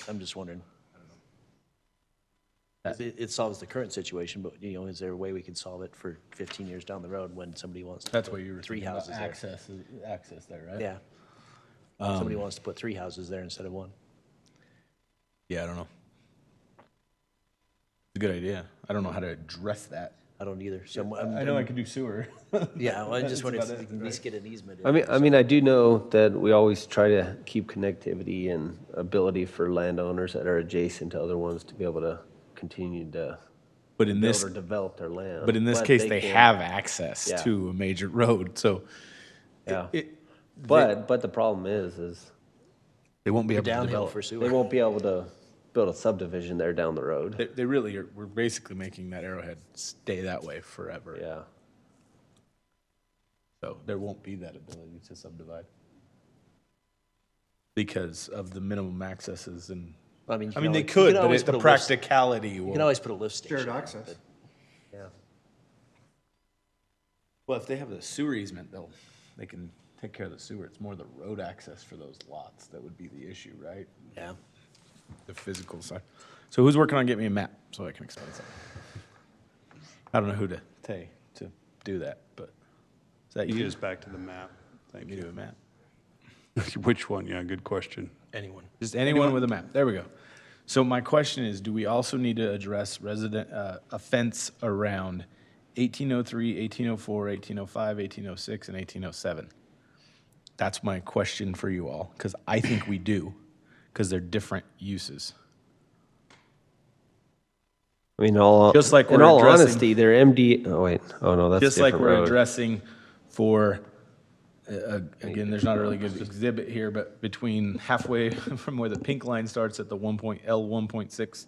I'm just wondering. It solves the current situation, but, you know, is there a way we could solve it for 15 years down the road when somebody wants to That's put what you were three thinking about, houses there? access there, right? Yeah. Somebody wants to put 3 houses there instead of 1. Yeah, I don't know. It's a good idea. I don't know how to address that. I don't either. So I know I could do sewer. Yeah, well, I That's just wanted about to it, at least right? get an easement. I mean, I do know that we always try to keep connectivity and ability for landowners that are adjacent to other ones to be able to continue to But in build this, or develop their land. but in this case, they can- have access Yeah. to a major road, so. Yeah. it- But the problem is They won't be able to Downhill develop. for sewer. they won't be able to build a subdivision there down the road. They really are, we're basically making that arrowhead stay that way forever. Yeah. So there won't be that ability to subdivide. Because of the minimum accesses and, I mean, you I can mean, they always- you could, can but always the put a lift- practicality You will. can always put a lift station. Shared there, access. but- Yeah. Well, if they have the sewer easement, they can take care of the sewer. It's more the road access for those lots that would be the issue, right? Yeah. The physical side. So who's working on getting me a map so I can explain something? I don't know who to pay to do that, but is that Get you? us back to the map. Thank Me you. do a map. Which one? Yeah, good question. Anyone. Just anyone with a map. There we go. So my question is, do we also need to address a fence around 1803, 1804, 1805, 1806, and 1807? That's my question for you all, because I think we do, because they're different uses. I mean, Just like in we're all addressing- honesty, they're MD. Oh wait, oh no, that's Just a like different we're road. addressing for, again, there's not a really good exhibit here, but between halfway from where the pink line starts at the L 1.6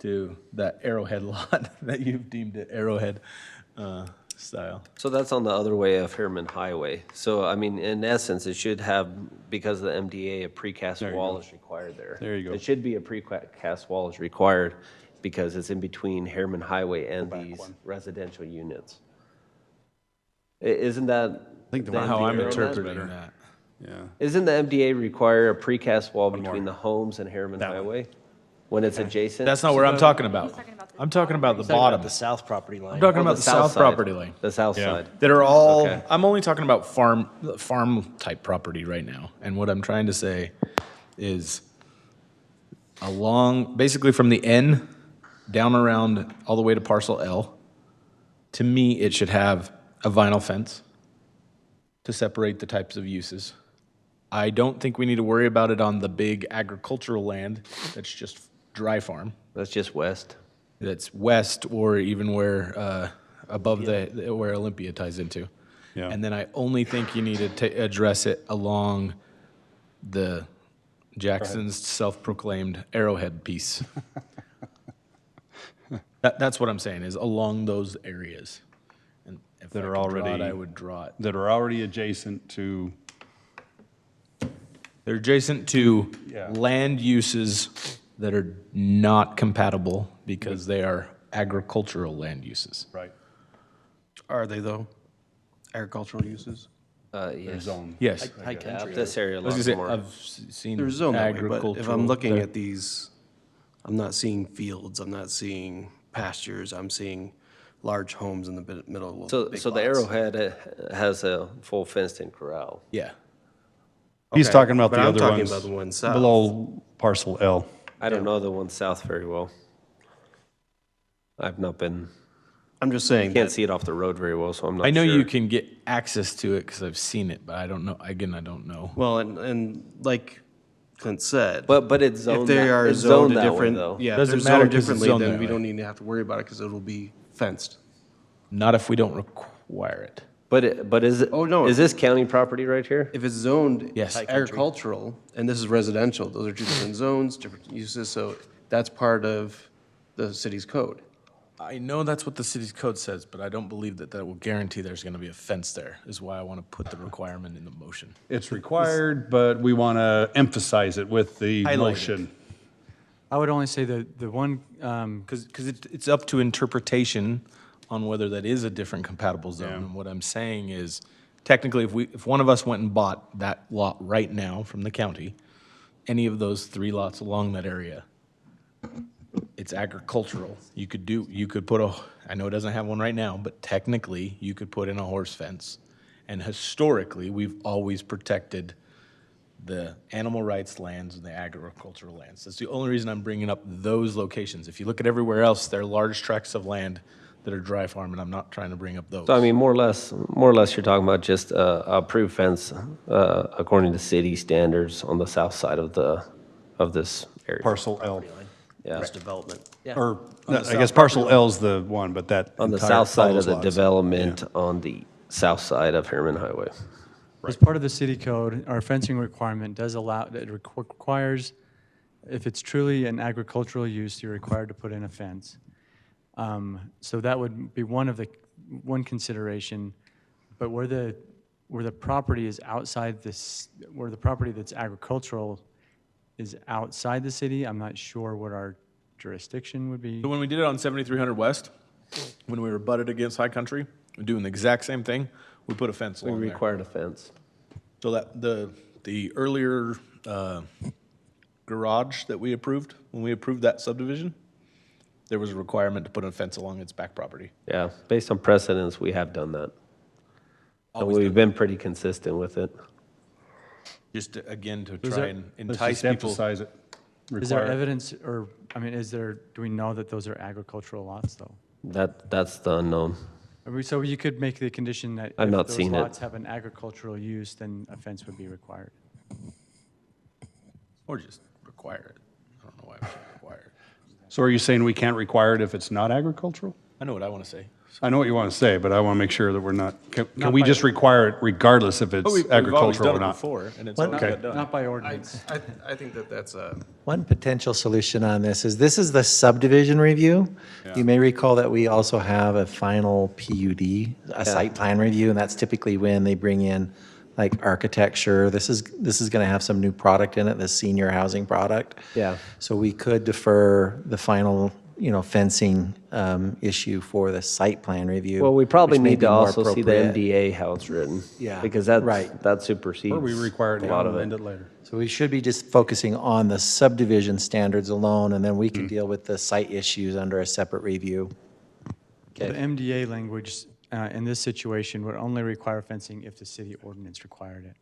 to that arrowhead lot that you've deemed it arrowhead style. So that's on the other way of Herman Highway. So I mean, in essence, it should have, because of the MDA, a precast There you wall go. is required there. There you go. It should be a precast wall is required because it's in between Herman Highway and back these one. residential units. Isn't that? I think the the one How I'm MDA on that? interpreting that. Yeah. Isn't the MDA require a precast wall One between more. the homes and Harriman That one. Highway? When it's adjacent? That's not where I'm talking about. I'm talking about the Talking about bottom. the south property line. I'm talking Oh, about the south side. property line. The south Yeah. side. That are all, Okay. I'm only talking about farm type property right now. And what I'm trying to say is along, basically from the N down around all the way to parcel L, to me, it should have a vinyl fence to separate the types of uses. I don't think we need to worry about it on the big agricultural land that's just dry farm. That's just west. That's west or even where, above where Olympia ties into. Yeah. And then I only think you need to address it along the Jackson's self-proclaimed Arrowhead piece. That's what I'm saying, is along those areas. And if That I are could draw it, already- I would draw it. That are already adjacent to, They're adjacent to Yeah. land uses that are not compatible because they are agricultural land uses. right, Are they though? Agricultural uses? their Yes. zone. Yes. High Yeah, country. this area a I was lot gonna say, more. I've seen There's zone that way, but if agricultural. I'm looking there- at these, I'm not seeing fields, I'm not seeing pastures, I'm seeing large homes in the middle of So, big so the lots. Arrowhead has a full fenced-in corral. Yeah. He's Okay, talking about but the I'm other talking ones. about the one south. Below parcel L. I don't know the one south very well. I've not been, I'm just saying, can't that see it off the road very well, so I'm not sure. I know you can get access to it because I've seen it, but I don't know, again, I don't know. well, and like Clint said. But it's If zoned, they are it's zoned zoned a that way, different, though. yeah, if Doesn't they're matter zoned 'cause it's differently, zoned then that we way. don't need to have to worry about it because it'll be fenced. Not if we don't require it. But is it, Oh, no. is this county property right here? If it's zoned Yes. agricultural, and this is residential, those are two different zones, different uses, so that's part of the city's code. I know that's what the city's code says, but I don't believe that that will guarantee there's going to be a fence there, is why I want to put the requirement in the motion. It's required, but we want to emphasize it with the Highlight it. motion. I would only say the one, Because it's up to interpretation on whether that is a different compatible zone. Yeah. And what I'm saying is, technically, if one of us went and bought that lot right now from the county, any of those 3 lots along that area, it's agricultural. You could put I know it doesn't have one right now, but technically, you could put in a horse fence. And historically, we've always protected the animal rights lands and the agricultural lands. That's the only reason I'm bringing up those locations. If you look at everywhere else, there are large tracts of land that are dry farm, and I'm not trying to bring up those. So I mean, more or less, you're talking about just a approved fence according to city standards on the south side of this area. Parcel L. Yeah. It's development. Or, I guess parcel L's the one, but that. On the entire- south side all of those the lots. development on the south side of Harriman Highway. as part of the city code, our fencing requirement does allow, it requires, if it's truly an agricultural use, you're required to put in a fence. So that would be one consideration. But where the property is outside this, where the property that's agricultural is outside the city, I'm not sure what our jurisdiction would be. So when we did it on 7300 West, when we were butted against High Country, we're doing the exact same thing. We put a fence We along there. required a fence. So that the earlier garage that we approved, when we approved that subdivision, there was a requirement to put a fence along its back property. Yeah, based on precedence, we have done that. And Always we've done been pretty consistent with it. Just to, again, to Is try there- and Let's entice just people. emphasize it. Is there Require- evidence, or, I mean, do we know that those are agricultural lots, though? That's the unknown. So you could make the condition that I've if not those seen it. lots have an agricultural use, then a fence would be required. Or just require it. I don't know why we can't require it. So are you saying we can't require it if it's not agricultural? I know what I want to say. I know what you want to say, but I want to make sure that we're not, can Not we by- just require it regardless if it's We've always agricultural done or it not? before, and it's What? always Okay. got done. Not by ordinance. I think that that's a. One potential solution on this is the subdivision review. You may recall that we also have a final PUD, a site plan review, and that's typically when they bring in like architecture. This is going to have some new product in it, the senior housing product. Yeah. So we could defer the final, fencing issue for the site plan review. Well, we probably which may need be to more also see the appropriate. MDA how it's written. Yeah, Because right. that supersedes Or we require it a now lot and of amend it. it later. So we should be just focusing on the subdivision standards alone, and then we can deal with the site issues under a separate review. The MDA language in this situation would only require fencing if the city ordinance required it.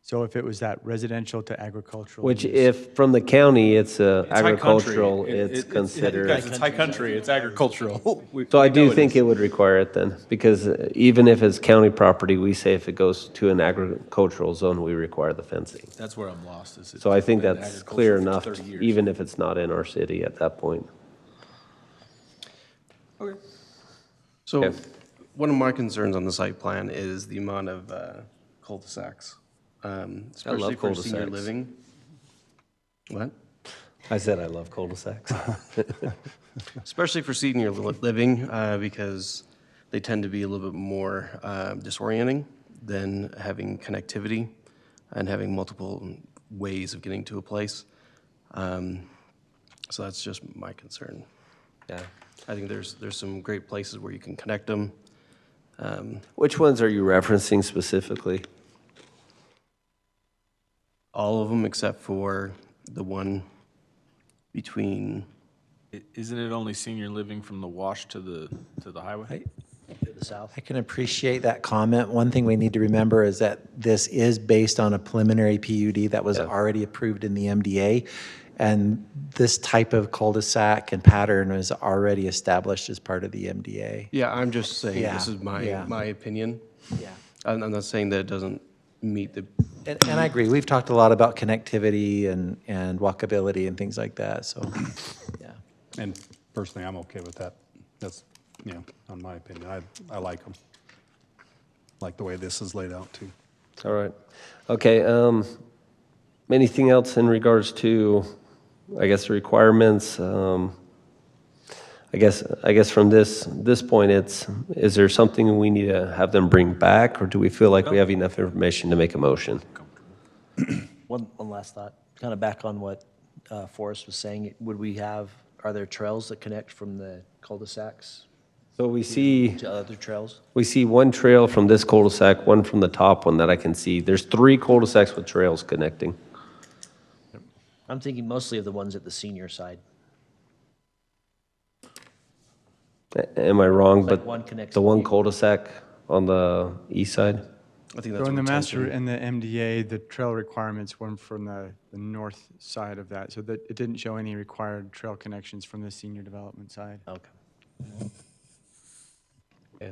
So if it was that residential to agricultural. Which use- if, from the county, it's It's high country. agricultural, It- it's it- considered. Guys, it's high country, it's agricultural. So I do think it would require it then, because even if it's county property, we say if it goes to an agricultural zone, we require the fencing. That's where I'm lost. Is So I think been that's clear agriculture for enough, 30 years. even if it's not in our city at that point. So Okay. one of my concerns on the site plan is the amount of cul-de-sacs, especially for senior cul-de-sacs. living. What? I said I love cul-de-sacs. Especially for senior living, because they tend to be a little bit more disorienting than having connectivity and having multiple ways of getting to a place. So that's just my concern. Yeah. I think there's some great places where you can connect them. Which ones are you referencing specifically? All of them except for the one between Isn't it only senior living from the wash to the highway? To the south. I can appreciate that comment. One thing we need to remember is that this is based on a preliminary PUD that was already approved in the MDA. And this type of cul-de-sac and pattern is already established as part of the MDA. Yeah, I'm just saying, this Yeah, is my, yeah. my opinion. Yeah. I'm not saying that it doesn't meet the, And I agree, we've talked a lot about connectivity and walkability and things like that, so, yeah. And personally, I'm okay with that. That's, on my opinion. I like them. Like the way this is laid out, too. All right. Okay, anything else in regards to, I guess, the requirements? I guess from this point, is there something we need to have them bring back, or do we feel like we have enough information to make a motion? One last thought, kind of back on what Forrest was saying. Are there trails that connect from the cul-de-sacs So we see, to other trails? we see one trail from this cul-de-sac, one from the top one that I can see. There's 3 cul-de-sacs with trails connecting. I'm thinking mostly of the ones at the senior side. Am I wrong? Like But one connects the one to- cul-de-sac on the east side? I think So that's in what the master, attention. in the MDA, the trail requirements were from the north side of that, so that it didn't show any required trail connections from the senior development side. Okay. Yeah.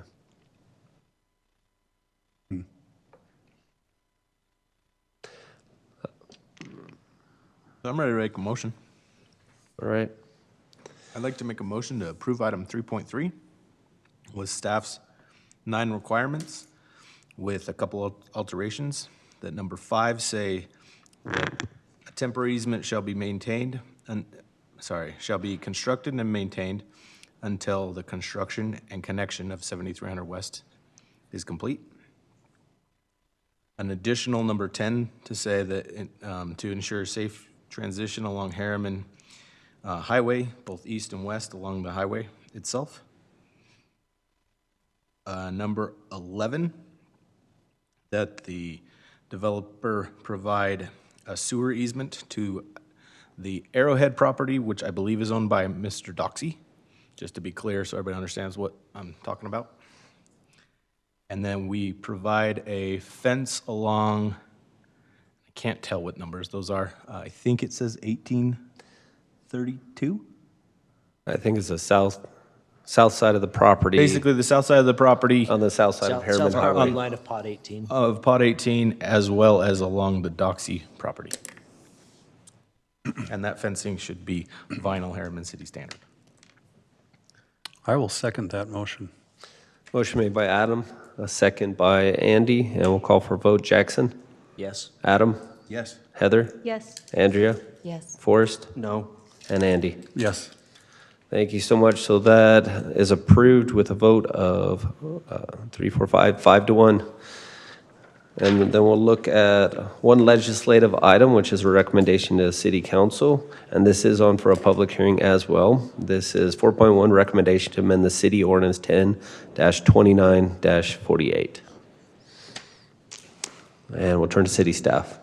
I'm ready to make a motion. All right. I'd like to make a motion to approve item 3.3 with staff's 9 requirements with a couple of alterations. That number 5 say that a temporary easement shall be shall be constructed and maintained until the construction and connection of 7300 West is complete. An additional number 10 to say that to ensure safe transition along Harriman Highway, both east and west along the highway itself. Number 11, that the developer provide a sewer easement to the Arrowhead property, which I believe is owned by Mr. Doxey, just to be clear so everybody understands what I'm talking about. And then we provide a fence along, I can't tell what numbers those are. I think it says 1832. I think it's the south side of the property. Basically, the south side of the property. On the south side of Harriman South property Highway. line of Pod 18. Of Pod 18, as well as along the Doxey property. And that fencing should be vinyl Harriman City standard. I will second that motion. Motion made by Adam, a second by Andy, and we'll call for a vote. Jackson? Yes. Adam? Yes. Heather? Yes. Andrea? Yes. Forrest? No. And Andy? Yes. Thank you so much. So that is approved with a vote of 5 to 1. And then we'll look at one legislative item, which is a recommendation to the City Council, and this is on for a public hearing as well. This is 4.1, recommendation to amend the City Ordinance 10-29-48. And we'll turn to city staff.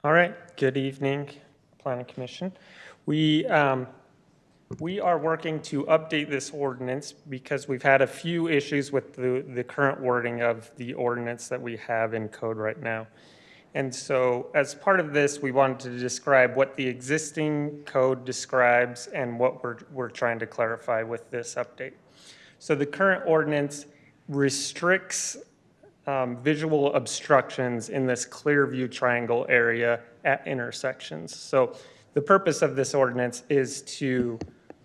All right, good evening, Planning Commission. We We are working to update this ordinance because we've had a few issues with the current wording of the ordinance that we have in code right now. And so as part of this, we wanted to describe what the existing code describes and what we're trying to clarify with this update. So the current ordinance restricts visual obstructions in this clear view triangle area at intersections. So the purpose of this ordinance is to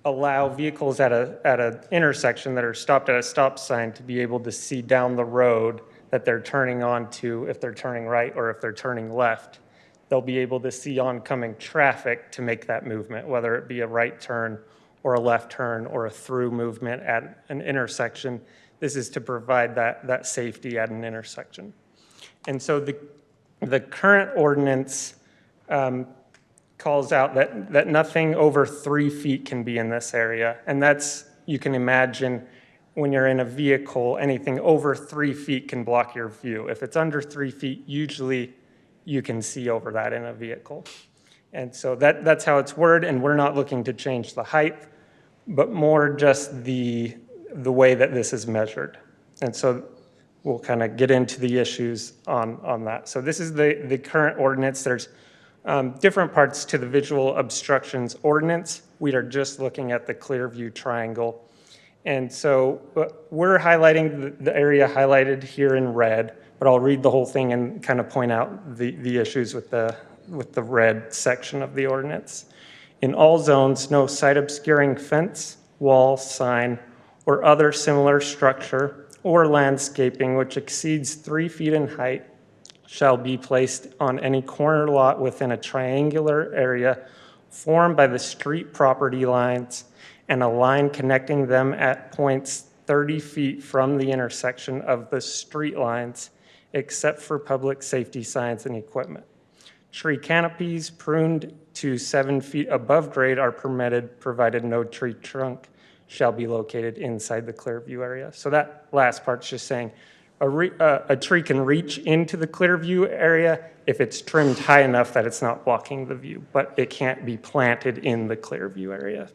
allow vehicles at an intersection that are stopped at a stop sign to be able to see down the road that they're turning onto if they're turning right or if they're turning left. They'll be able to see oncoming traffic to make that movement, whether it be a right turn or a left turn or a through movement at an intersection. This is to provide that safety at an intersection. And so the current ordinance calls out that nothing over 3 feet can be in this area. And that's, you can imagine, when you're in a vehicle, anything over 3 feet can block your view. If it's under 3 feet, usually you can see over that in a vehicle. And so that's how it's worded, and we're not looking to change the height, but more just the way that this is measured. And so we'll kind of get into the issues on that. So this is the current ordinance. There's different parts to the visual obstructions ordinance. We are just looking at the clear view triangle. And so we're highlighting the area highlighted here in red, but I'll read the whole thing and kind of point out the issues with the red section of the ordinance. In all zones, no site obscuring fence, wall, sign, or other similar structure or landscaping which exceeds 3 feet in height shall be placed on any corner lot within a triangular area formed by the street property lines and a line connecting them at points 30 feet from the intersection of the street lines, except for public safety signs and equipment. Tree canopies pruned to 7 feet above grade are permitted, provided no tree trunk shall be located inside the clear view area. So that last part's just saying a tree can reach into the clear view area if it's trimmed high enough that it's not blocking the view, but it can't be planted in the clear view area.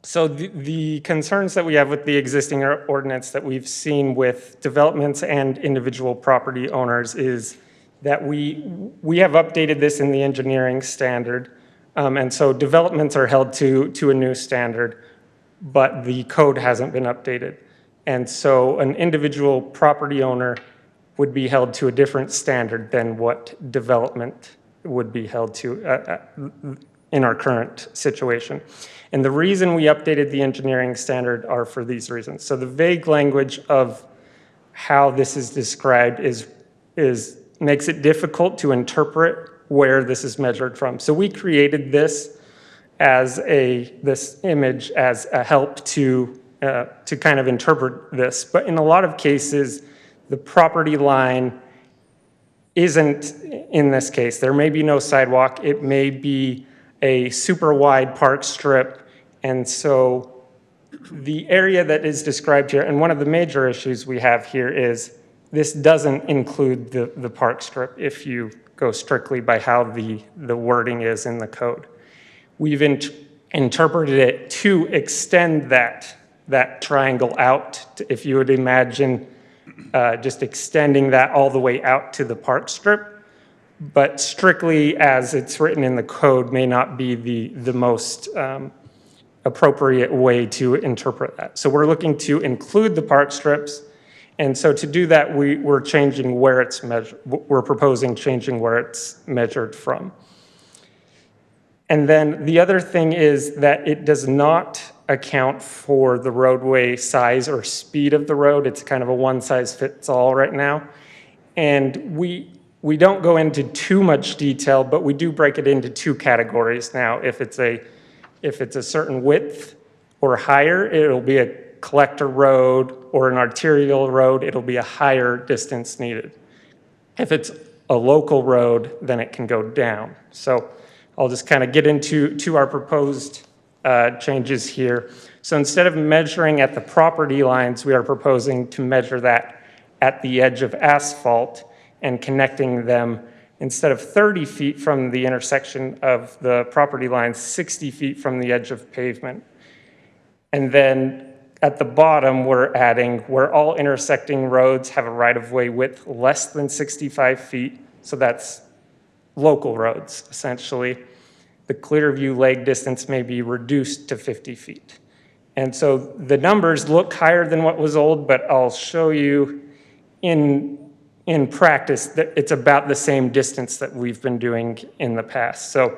So the concerns that we have with the existing ordinance that we've seen with developments and individual property owners is that we have updated this in the engineering standard. And so developments are held to a new standard, but the code hasn't been updated. And so an individual property owner would be held to a different standard than what development would be held to in our current situation. And the reason we updated the engineering standard are for these reasons. So the vague language of how this is described makes it difficult to interpret where this is measured from. So we created this image as a help to kind of interpret this. But in a lot of cases, the property line isn't in this case. There may be no sidewalk. It may be a super wide park strip. And so the area that is described here, and one of the major issues we have here is this doesn't include the park strip if you go strictly by how the wording is in the code. We've interpreted it to extend that triangle out. If you would imagine just extending that all the way out to the park strip, but strictly as it's written in the code may not be the most appropriate way to interpret that. So we're looking to include the park strips. And so to do that, we're changing where it's measured. We're proposing changing where it's measured from. And then the other thing is that it does not account for the roadway size or speed of the road. It's kind of a one-size-fits-all right now. And we don't go into too much detail, but we do break it into two categories now. If it's a certain width or higher, it'll be a collector road or an arterial road, it'll be a higher distance needed. If it's a local road, then it can go down. So I'll just kind of get into our proposed changes here. So instead of measuring at the property lines, we are proposing to measure that at the edge of asphalt and connecting them instead of 30 feet from the intersection of the property line, 60 feet from the edge of pavement. And then at the bottom, we're adding where all intersecting roads have a right-of-way width less than 65 feet, so that's local roads, essentially. The clear view leg distance may be reduced to 50 feet. And so the numbers look higher than what was old, but I'll show you in practice that it's about the same distance that we've been doing in the past. So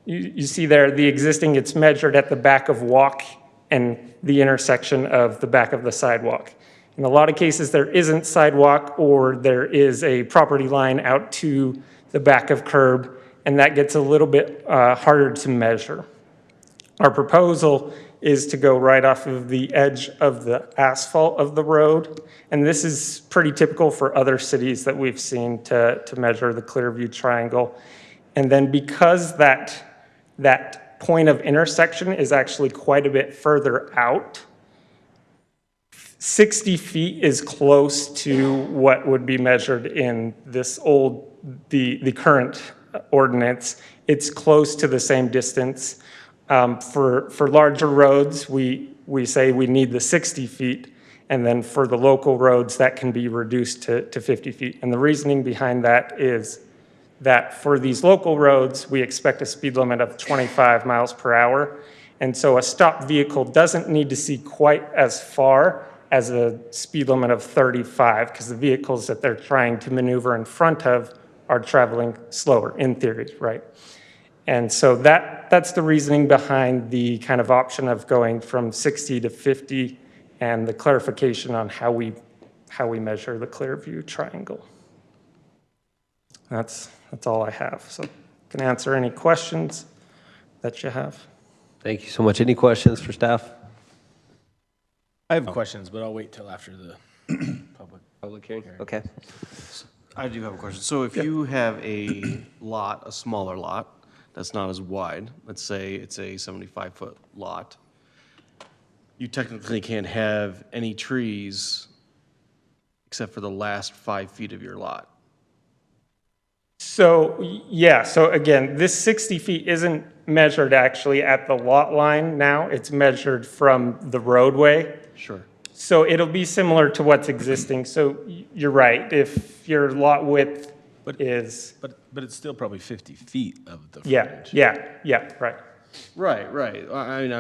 you see there, the existing, it's measured at the back of walk and the intersection of the back of the sidewalk. In a lot of cases, there isn't sidewalk or there is a property line out to the back of curb, and that gets a little bit harder to measure. Our proposal is to go right off of the edge of the asphalt of the road, and this is pretty typical for other cities that we've seen to measure the clear view triangle. And then because that point of intersection is actually quite a bit further out, 60 feet is close to what would be measured in this the current ordinance. It's close to the same distance. For larger roads, we say we need the 60 feet, and then for the local roads, that can be reduced to 50 feet. And the reasoning behind that is that for these local roads, we expect a speed limit of 25 miles per hour. And so a stopped vehicle doesn't need to see quite as far as a speed limit of 35, because the vehicles that they're trying to maneuver in front of are traveling slower, in theory, right? And so that's the reasoning behind the kind of option of going from 60 to 50 and the clarification on how we measure the clear view triangle. That's all I have. So I can answer any questions that you have. Thank you so much. Any questions for staff? I have questions, but I'll wait till after the Public hearing? Okay. I do have a question. So if you have a smaller lot, that's not as wide, let's say it's a 75-foot lot, you technically can't have any trees except for the last 5 feet of your lot. So, yeah, so again, this 60 feet isn't measured actually at the lot line now. It's measured from the roadway. Sure. So it'll be similar to what's existing. So you're right, if your lot width is... But it's still probably 50 feet of the frontage. Yeah, right. Right. I mean,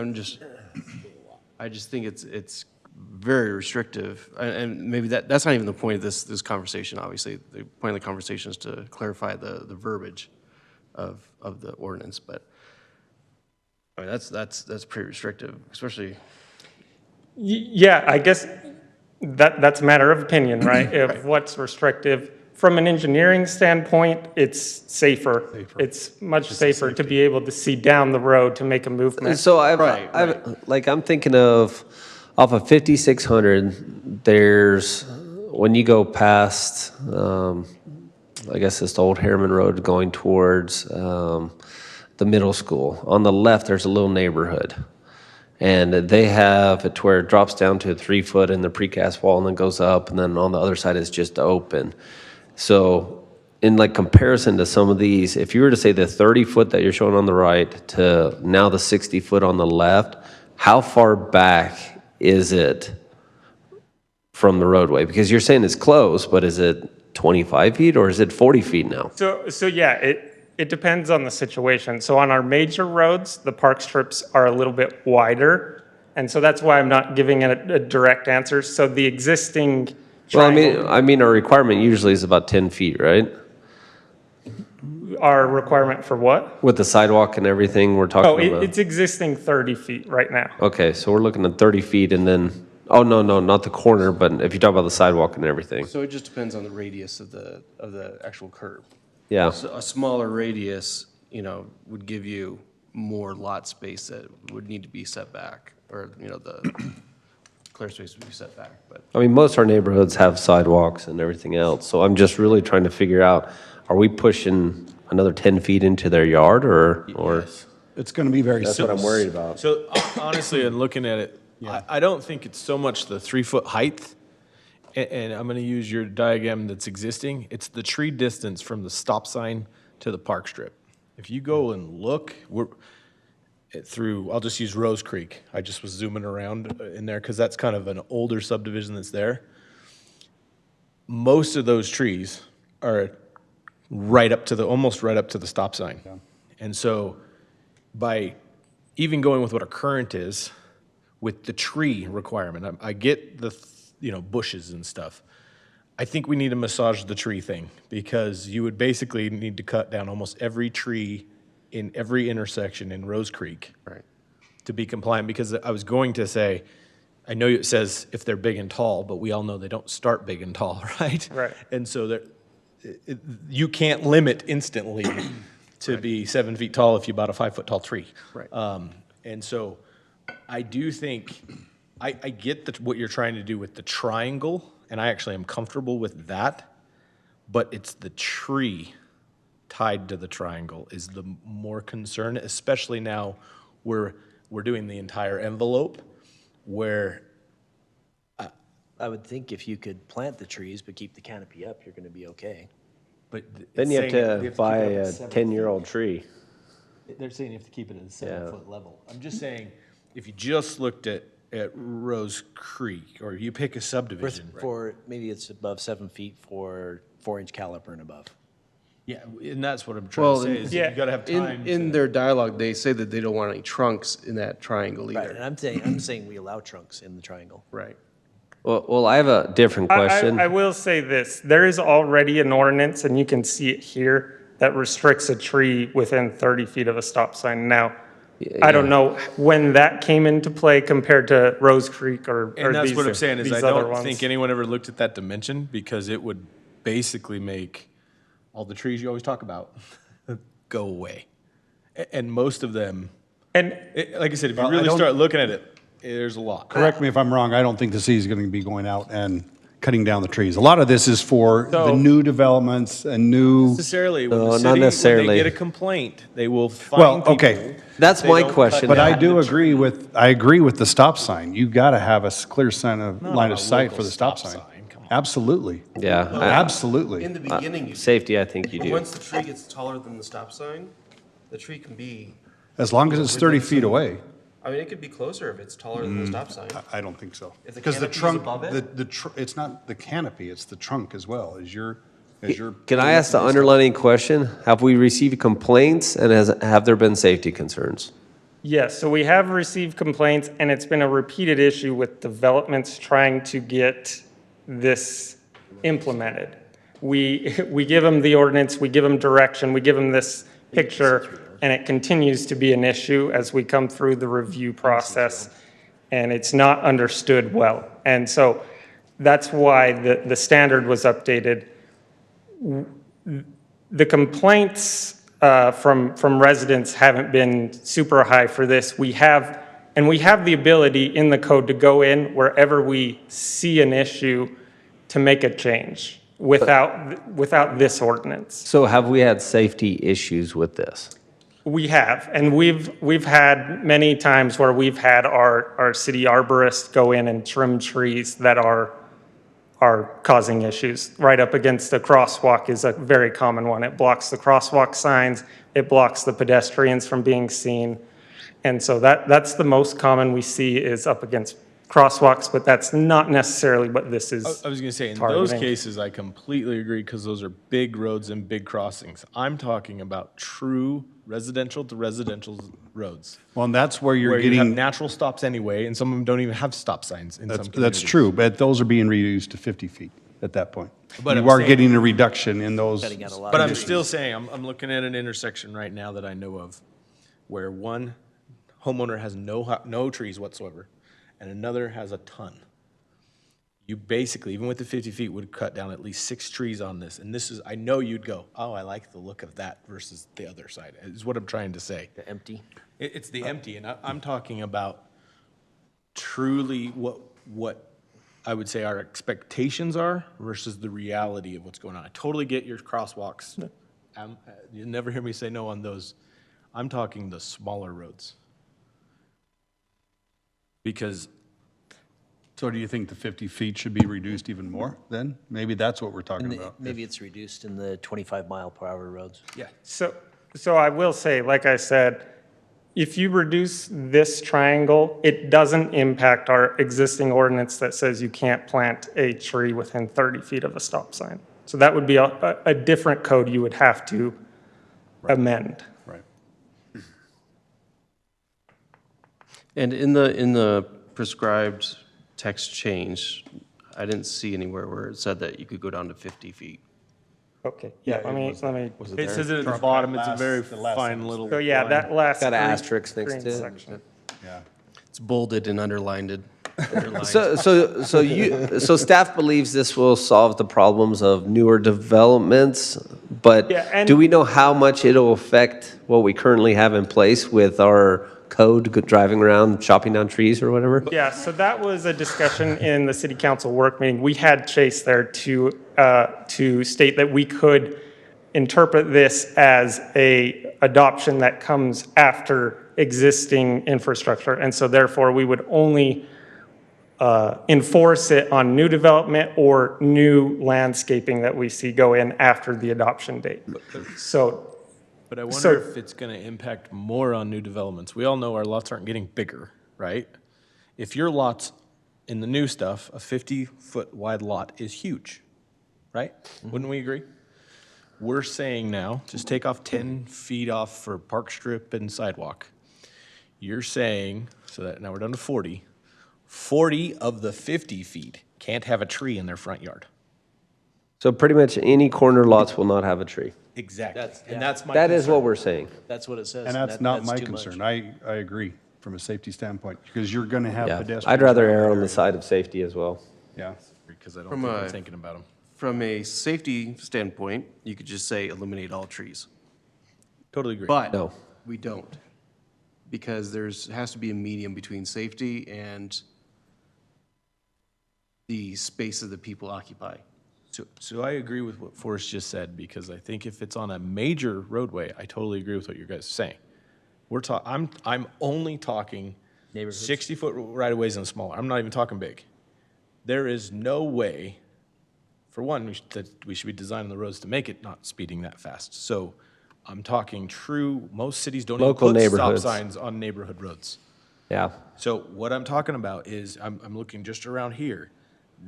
I just think it's very restrictive, and maybe that's not even the point of this conversation. Obviously, the point of the conversation is to clarify the verbiage of the ordinance. But I mean, that's pretty restrictive, especially. Yeah, I guess that's a matter of opinion, right? If what's restrictive. From an engineering standpoint, it's safer. It's much safer to be able to see down the road to make a movement. So I'm thinking of off of 5600, there's, when you go past, I guess it's the old Harriman Road going towards the middle school. On the left, there's a little neighborhood. And they have it to where it drops down to 3 foot in the precast wall and then goes up, and then on the other side is just open. So in like comparison to some of these, if you were to say the 30 foot that you're showing on the right to now the 60 foot on the left, how far back is it from the roadway? Because you're saying it's close, but is it 25 feet or is it 40 feet now? So yeah, it depends on the situation. So on our major roads, the park strips are a little bit wider. And so that's why I'm not giving it a direct answer. So the existing triangle. Well, I mean, our requirement usually is about 10 feet, right? Our requirement for what? With the sidewalk and everything we're talking about. It's existing 30 feet right now. Okay, so we're looking at 30 feet and then, oh, no, not the corner, but if you talk about the sidewalk and everything. So it just depends on the radius of the actual curb. Yeah. So a smaller radius, would give you more lot space that would need to be set back, or the clear space would be set back. But I mean, most of our neighborhoods have sidewalks and everything else, so I'm just really trying to figure out, are we pushing another 10 feet into their yard or? Yes. It's going to be very. That's what I'm worried about. So honestly, in looking at it, I don't think it's so much the 3 foot height and I'm gonna use your diagram that's existing. It's the tree distance from the stop sign to the park strip. If you go and look, I'll just use Rose Creek. I just was zooming around in there because that's kind of an older subdivision that's there. Most of those trees are almost right up to the stop sign. And so by even going with what a current is, with the tree requirement, I get the, bushes and stuff. I think we need to massage the tree thing because you would basically need to cut down almost every tree in every intersection in Rose Creek. Right. To be compliant, because I was going to say, I know it says if they're big and tall, but we all know they don't start big and tall, right? Right. And so you can't limit instantly to be 7 feet tall if you bought a 5 foot tall tree. Right. And so I do think, I get what you're trying to do with the triangle, and I actually am comfortable with that, but it's the tree tied to the triangle is the more concern, especially now we're doing the entire envelope where I would think if you could plant the trees but keep the canopy up, you're going to be okay. But Then you have to buy a 10-year-old tree. They're saying you have to keep it at a 7 Yeah. foot level. I'm just saying, if you just looked at Rose Creek, or you pick a subdivision. For maybe it's above 7 feet for 4-inch caliper and above. Yeah, and that's what I'm trying to say, is you gotta have time. In their dialogue, they say that they don't want any trunks in that triangle either. Right, and I'm saying we allow trunks in the triangle. Right. Well, I have a different question. I will say this, there is already an ordinance, and you can see it here, that restricts a tree within 30 feet of a stop sign. Now, I don't know when that came into play compared to Rose Creek or And that's these- what I'm saying, is I these other don't ones. think anyone ever looked at that dimension, because it would basically make all the trees you always talk about go away. And most of them, like I said, if you Well, I really don't- start looking at it, there's a lot. Correct me if I'm wrong, I don't think the city's going to be going out and cutting down the trees. A lot of this is for the new developments and new. Necessarily, when the No, not city, when necessarily. they get a complaint, they will find Well, people. okay. That's They my don't question. cut But I down do the agree with, the stop sign. You got to have a clear sign of, line of sight for the stop sign. Absolutely. Yeah. Absolutely. In the beginning, you Safety, I think you But do. once the tree gets taller than the stop sign, the tree can be, As long as it's 30 feet away. I mean, it could be closer if it's taller than the stop sign. I don't think so. If the Because the canopy is trunk, above it? it's not the canopy, it's the trunk as well, as you're. Can I ask the underlining question? Have we received complaints, and have there been safety concerns? Yes, so we have received complaints, and it's been a repeated issue with developments trying to get this implemented. We give them the ordinance, we give them direction, we give them this picture, and it continues to be an issue as we come through the review process, and it's not understood well. And so that's why the standard was updated. The complaints from residents haven't been super high for this. We have the ability in the code to go in wherever we see an issue to make a change without this ordinance. So have we had safety issues with this? We have, and we've had many times where we've had our city arborists go in and trim trees that are causing issues. Right up against the crosswalk is a very common one. It blocks the crosswalk signs, it blocks the pedestrians from being seen. And so that's the most common we see is up against crosswalks, but that's not necessarily what this is I was going to say, in those targeting. cases, I completely agree, because those are big roads and big crossings. I'm talking about true residential to residential roads. Well, and that's where you're where you have getting, natural stops anyway, and some of them don't even have stop signs in some that's communities. true, but those are being reduced to 50 feet at that point. But I'm You are saying- getting a reduction in those. But I'm still saying, I'm looking at an intersection right now that I know of where one homeowner has no trees whatsoever, and another has a ton. You basically, even with the 50 feet, would cut down at least 6 trees on this. And this is, I know you'd go, oh, I like the look of that versus the other side, is what I'm trying to say. The empty. It's the empty, and I'm talking about truly what I would say our expectations are versus the reality of what's going on. I totally get your crosswalks. You never hear me say no on those. I'm talking the smaller roads. Because So do you think the 50 feet should be reduced even more then? Maybe that's what we're talking about. Maybe it's reduced in the 25-mile-per-hour roads. Yeah. So I will say, like I said, if you reduce this triangle, it doesn't impact our existing ordinance that says you can't plant a tree within 30 feet of a stop sign. So that would be a different code you would have to amend. Right. And in the prescribed text change, I didn't see anywhere where it said that you could go down to 50 feet. Okay, yeah, let me. Was it It there? says it at the bottom, it's a very fine little. So yeah, that last. Got an green- asterisk next green to it. section. Yeah. It's bolded and underlined. So staff believes this will solve the problems of newer developments, but Yeah, and- do we know how much it'll affect what we currently have in place with our code driving around, chopping down trees or whatever? Yeah, so that was a discussion in the city council work meeting. We had Chase there to state that we could interpret this as a adoption that comes after existing infrastructure. And so therefore, we would only enforce it on new development or new landscaping that we see go in after the adoption date. So But I wonder So- if it's going to impact more on new developments. We all know our lots aren't getting bigger, right? If your lot's in the new stuff, a 50-foot wide lot is huge, right? Wouldn't we agree? We're saying now, just take off 10 feet off for park strip and sidewalk. You're saying, so that now we're down to 40. 40 of the 50 feet can't have a tree in their front yard. So pretty much any corner lots will not have a tree. Exactly. Yeah. And that's my That is concern. what we're saying. That's what it says. And that's not my too much. concern. I agree from a safety standpoint, because you're going to have Yeah, pedestrians. I'd rather around err that on the area. side of safety as well. Yeah. Because I don't From think we're a- thinking about them. From a safety standpoint, you could just say eliminate all trees. Totally agree. But No. we don't. Because has to be a medium between safety and the spaces that people occupy. So I agree with what Forrest just said, because I think if it's on a major roadway, I totally agree with what you guys are saying. I'm only talking 60-foot right-of-ways and smaller. I'm not even talking big. There is no way, for one, that we should be designing the roads to make it not speeding that fast. So I'm talking true, most cities don't even Local put stop neighborhoods. signs on neighborhood roads. Yeah. So what I'm talking about is, I'm looking just around here.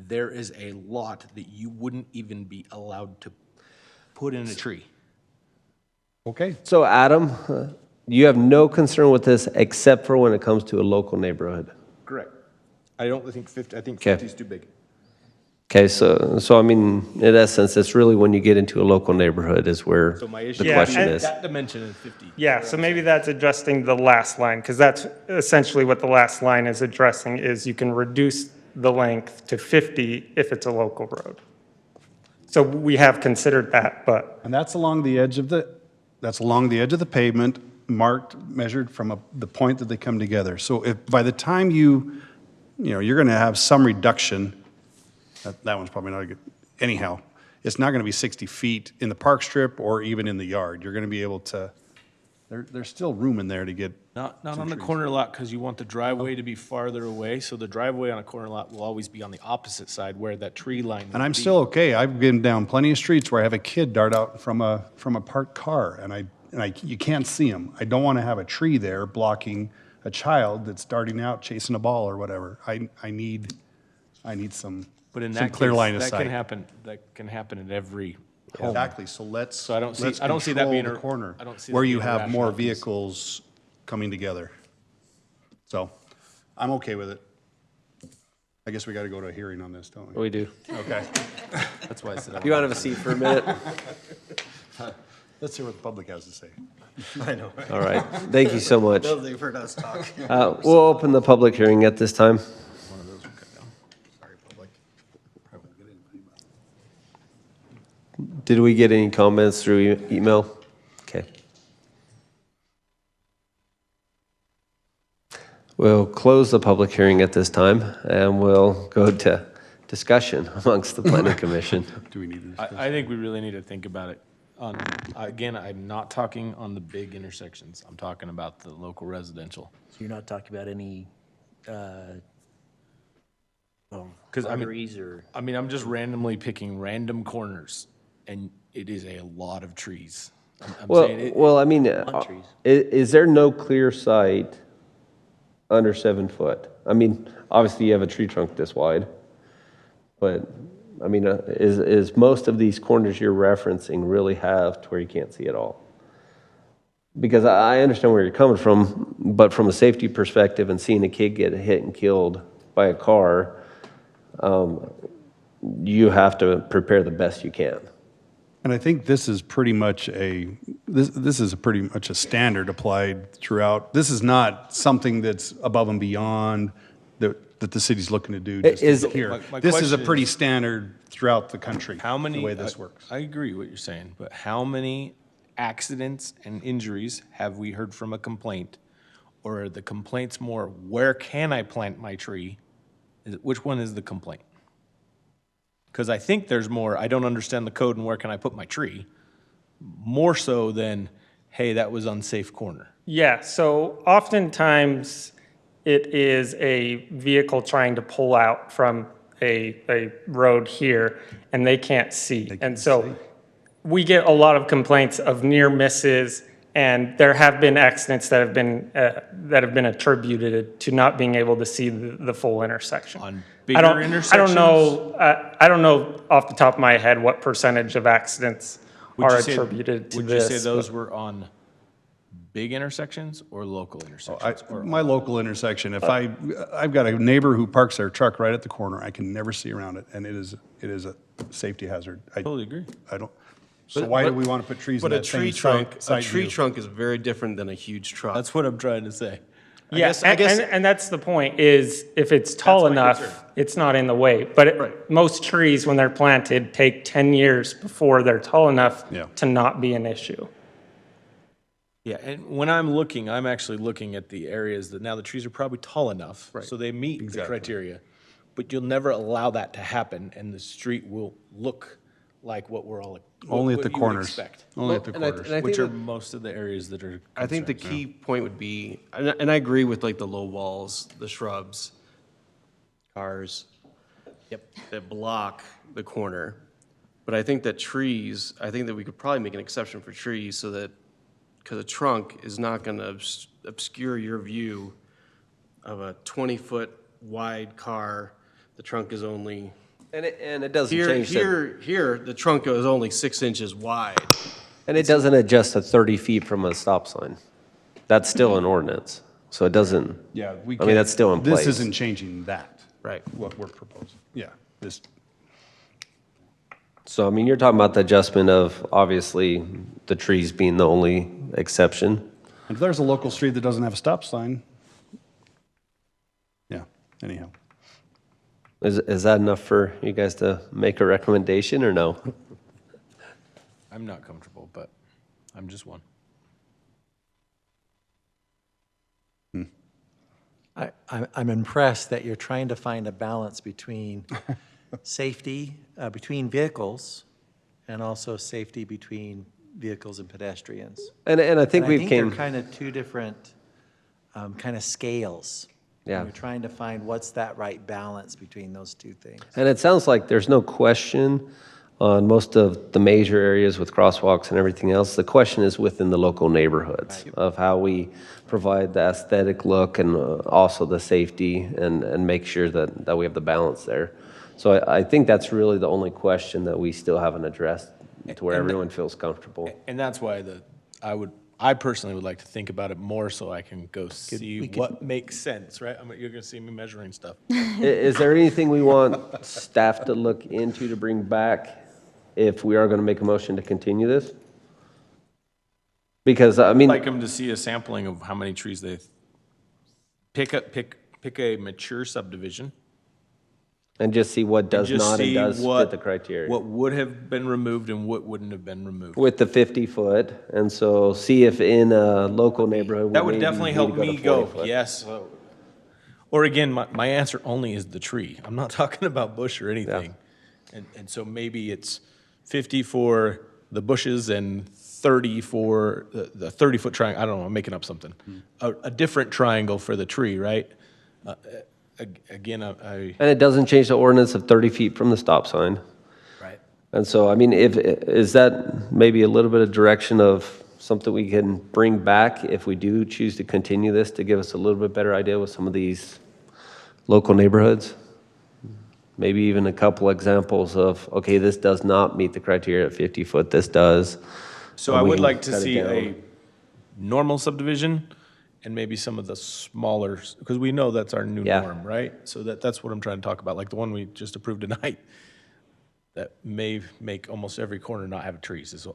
There is a lot that you wouldn't even be allowed to put in a tree. Okay. So Adam, you have no concern with this except for when it comes to a local neighborhood. Correct. I don't think 50, I think Okay. 50 is too big. Okay, so I mean, in essence, it's really when you get into a local neighborhood is where So my issue the Yeah, question and is. that dimension is 50. Yeah, so maybe that's adjusting the last line, because that's essentially what the last line is addressing, is you can reduce the length to 50 if it's a local road. So we have considered that, but And that's along the edge of the pavement, marked, measured from the point that they come together. So if, by the time you're going to have some reduction, that one's probably not a good, anyhow, it's not going to be 60 feet in the park strip or even in the yard. You're going to be able to, there's still room in there to get. Not on the corner lot, because you want the driveway to be farther away, so the driveway on a corner lot will always be on the opposite side where that tree line would And I'm be. still okay. I've been down plenty of streets where I have a kid dart out from a parked car, and you can't see him. I don't want to have a tree there blocking a child that's darting out chasing a ball or whatever. I need some, But in some that clear case, line of that sight. can happen at every home. Exactly. So let's I don't see that control being the a- corner I don't see where that you being a have more rational piece. vehicles coming together. So I'm okay with it. I guess we got to go to a hearing on this, don't we? We do. Okay. That's why I said. You want to have a seat for a minute? Let's hear what the public has to say. I know. All right, thank you so much. Now they've heard us talk. We'll open the public hearing at this time. Sorry, public. Did we get any comments through email? Okay. We'll close the public hearing at this time, and we'll go to discussion amongst the planning commission. Do we need this? I think we really need to think about it. Again, I'm not talking on the big intersections. I'm talking about the local residential. So you're not talking about any Because arteries or? I mean, I'm just randomly picking random corners, and it is a lot of trees. I'm saying it- Well, I mean, trees. is there no clear sight under 7 foot? I mean, obviously you have a tree trunk this wide, but I mean, is most of these corners you're referencing really have to where you can't see at all? Because I understand where you're coming from, but from a safety perspective and seeing a kid get hit and killed by a car, you have to prepare the best you can. And I think this is pretty much this is pretty much a standard applied throughout. This is not something that's above and beyond that the city's looking to do just here. My This is a question pretty is- standard throughout the country, How many? the way this works. I agree what you're saying, but how many accidents and injuries have we heard from a complaint? Or are the complaints more, where can I plant my tree? Which one is the complaint? Because I think there's more, I don't understand the code and where can I put my tree? More so than, hey, that was unsafe corner. Yeah, so oftentimes it is a vehicle trying to pull out from a road here and they can't see. And so we get a lot of complaints of near misses, and there have been accidents that have been attributed to not being able to see the full intersection. On I bigger don't intersections? I don't know off the top of my head what percentage of accidents are attributed to Would this. you say those were on big intersections or local intersections? My local intersection, if I've got a neighbor who parks their truck right at the corner, I can never see around it, and it is a safety hazard. I totally agree. I don't, so why do we want to put trees in But a that same tree trunk, a side tree view? trunk is very different than a huge truck. That's what I'm trying to say. Yes, and that's the point, is if it's tall enough, it's not in the way. But most trees, when they're planted, take 10 years before they're tall enough to not be an issue. Yeah, and when I'm looking, I'm actually looking at the areas that now the trees are probably tall enough, so they meet the criteria. But you'll never allow that to happen, and the street will look like what we're all Only at what the you would corners. expect. Only at the corners. and I Which think are that- most of the areas that are. I think the concerned. key point would be, and I agree with like the low walls, the shrubs, cars. That block the corner. But I think that trees, I think that we could probably make an exception for trees so that, because a trunk is not going to obscure your view of a 20-foot wide car. The trunk is only. And it doesn't Here, change that. here, the trunk is only 6 inches wide. And it doesn't adjust to 30 feet from a stop sign. That's still an ordinance, so it doesn't. Yeah, we I can't. mean, that's still in place. This isn't changing that. Right. What we're proposing. Yeah, this. So, I mean, you're talking about the adjustment of, obviously, the trees being the only exception. And if there's a local street that doesn't have a stop sign, yeah, anyhow. Is that enough for you guys to make a recommendation, or no? I'm not comfortable, but I'm just one. I'm impressed that you're trying to find a balance between safety, between vehicles, and also safety between vehicles and pedestrians. And I think we've they're came. kind of two different kind of scales. Yeah. You're trying to find what's that right balance between those two things. And it sounds like there's no question on most of the major areas with crosswalks and everything else. The question is within the local neighborhoods of how we provide the aesthetic look and also the safety and make sure that we have the balance there. So I think that's really the only question that we still haven't addressed to where everyone feels comfortable. And that's why I personally would like to think about it more so I can go see what makes sense, right? You're going to see me measuring stuff. Is there anything we want staff to look into to bring back if we are going to make a motion to continue this? Because, I mean. I'd like them to see a sampling of how many trees they pick a mature subdivision. And just see what does just not and see does what- fit the criteria. What would have been removed and what wouldn't have been removed. With the 50-foot, and so see if in a local neighborhood. That would maybe definitely need help to me to go, 40-foot. yes. Or again, my answer only is the tree. I'm not talking about bush or anything. And so maybe it's 50 for the bushes and 30 for the 30-foot triangle. I don't know, I'm making up something. A different triangle for the tree, right? again, I And it doesn't change the ordinance of 30 feet from the stop sign. Right. And so, I mean, is that maybe a little bit of direction of something we can bring back if we do choose to continue this to give us a little bit better idea with some of these local neighborhoods? Maybe even a couple examples of, okay, this does not meet the criteria at 50 foot, this does. So and I we would can like to cut it see down. a normal subdivision and maybe some of the smaller, because we know that's our new Yeah. norm, right? So that's what I'm trying to talk about, like the one we just approved tonight, that may make almost every corner not have trees.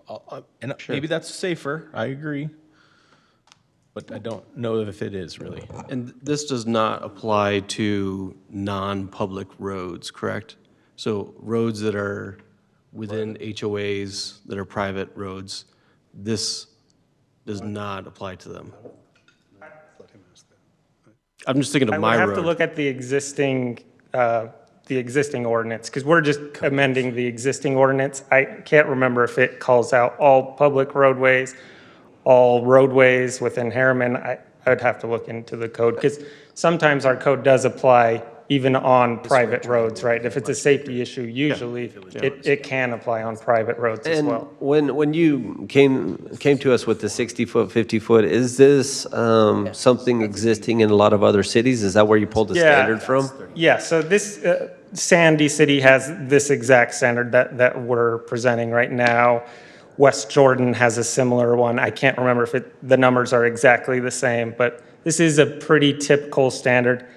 And maybe that's safer, I agree, but I don't know if it is really. And this does not apply to non-public roads, correct? So roads that are within HOAs that are private roads, this does not apply to them. I'm just thinking I of would my have to road. look at the existing ordinance, because we're just amending the existing ordinance. I can't remember if it calls out all public roadways, all roadways within Harriman. I would have to look into the code, because sometimes our code does apply even on private roads, right? If it's a safety issue, usually it can apply on private roads as And well. when you came to us with the 60-foot, 50-foot, is this something existing in a lot of other cities? Is that where you pulled the standard from? Yeah, so this, Sandy City has this exact standard that we're presenting right now. West Jordan has a similar one. I can't remember if the numbers are exactly the same, but this is a pretty typical standard.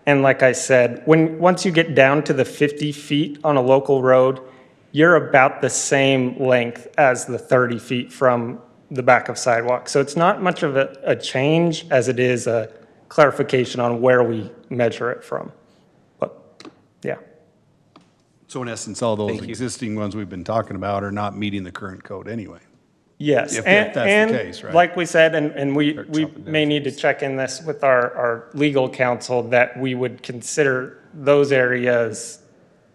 And like I said, once you get down to the 50 feet on a local road, you're about the same length as the 30 feet from the back of sidewalk. So it's not much of a change as it is a clarification on where we measure it from. But, yeah. So in essence, all those existing ones we've been talking about are not meeting the current code anyway. Yes, If that's the and case, right? like we said, and we may need to check in this with our legal counsel, that we would consider those areas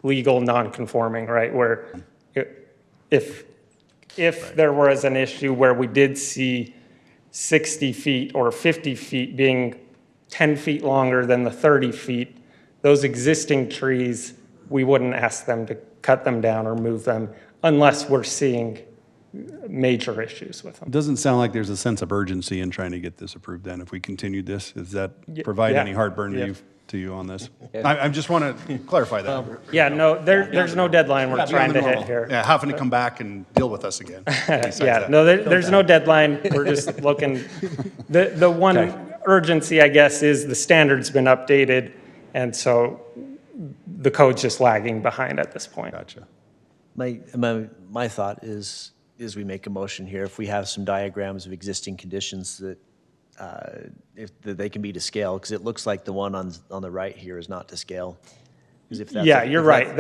legal non-conforming, right? Where if there was an issue where we did see 60 feet or 50 feet being 10 feet longer than the 30 feet, those existing trees, we wouldn't ask them to cut them down or move them unless we're seeing major issues with them. It doesn't sound like there's a sense of urgency in trying to get this approved then, if we continued this. Does that provide yeah. any heartburn Yeah. to you on this? I just want to clarify that. Yeah, no, there's no deadline we're Yeah, trying beyond to the hit normal. here. Yeah, having to come back and deal with us again. Besides Yeah, that. no, there's no deadline. We're just looking, the one urgency, I guess, is the standard's been updated, and so the code's just lagging behind at this point. Gotcha. My thought is we make a motion here, if we have some diagrams of existing conditions that that they can be to scale, because it looks like the one on the right here is not to scale. 'Cause if that's Yeah, you're right. if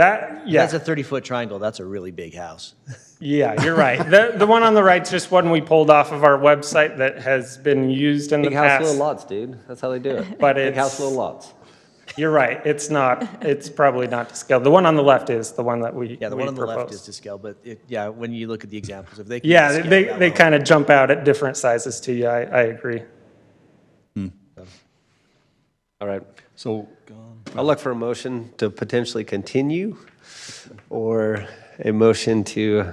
Yeah. that's a 30-foot triangle, that's a really big house. Yeah, you're right. The one on the right's just one we pulled off of our website that has been used in the Big house, past. little lots, dude. That's how they do it. But Big house, it's- little lots. You're right. It's probably not to scale. The one on the left is the one that we Yeah, the we one on the left proposed. is to scale, but when you look at the examples, if they can Yeah, scale they that they well- kind of jump out at different sizes to you. I agree. All right. So I'll look for a motion to potentially continue or a motion to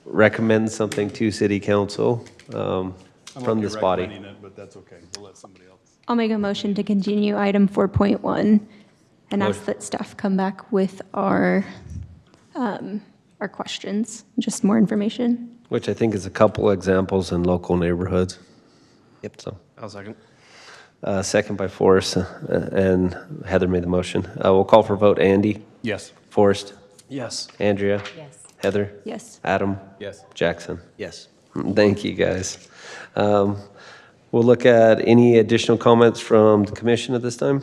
recommend something to city council from this body. It, but that's okay. We'll let somebody else. I'll make a motion to continue item 4.1 and ask that staff come back with our questions, just more information. Which I think is a couple examples in local neighborhoods. Yep. So, I'll second. second by Forrest, and Heather made the motion. We'll call for vote. Andy? Yes. Forrest? Yes. Andrea? Yes. Heather? Yes. Adam? Yes. Jackson? Yes. Thank you, guys. We'll look at any additional comments from the commission at this time.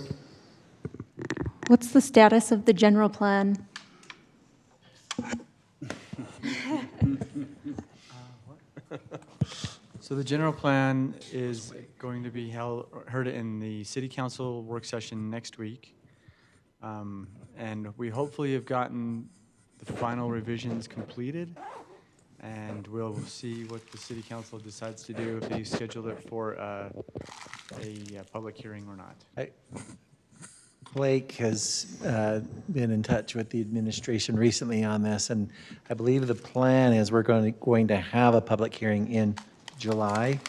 What's the status of the general plan? So the general plan is going to be heard in the city council work session next week. And we hopefully have gotten the final revisions completed. And we'll see what the city council decides to do, if they schedule it for a public hearing or not. Blake has been in touch with the administration recently on this, and I believe the plan is we're going to have a public hearing in July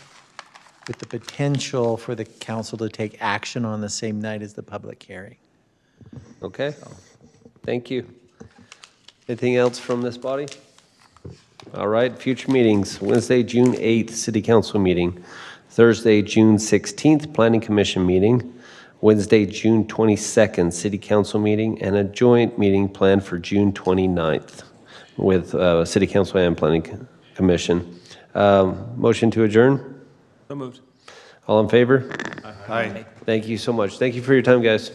with the potential for the council to take action on the same night as the public hearing. Okay, thank you. Anything else from this body? All right, future meetings, Wednesday, June 8th, City Council meeting. Thursday, June 16th, Planning Commission meeting. Wednesday, June 22nd, City Council meeting, and a joint meeting planned for June 29th with City Council and Planning Commission. Motion to adjourn? So moved. All in favor? Aye. Thank you so much. Thank you for your time, guys.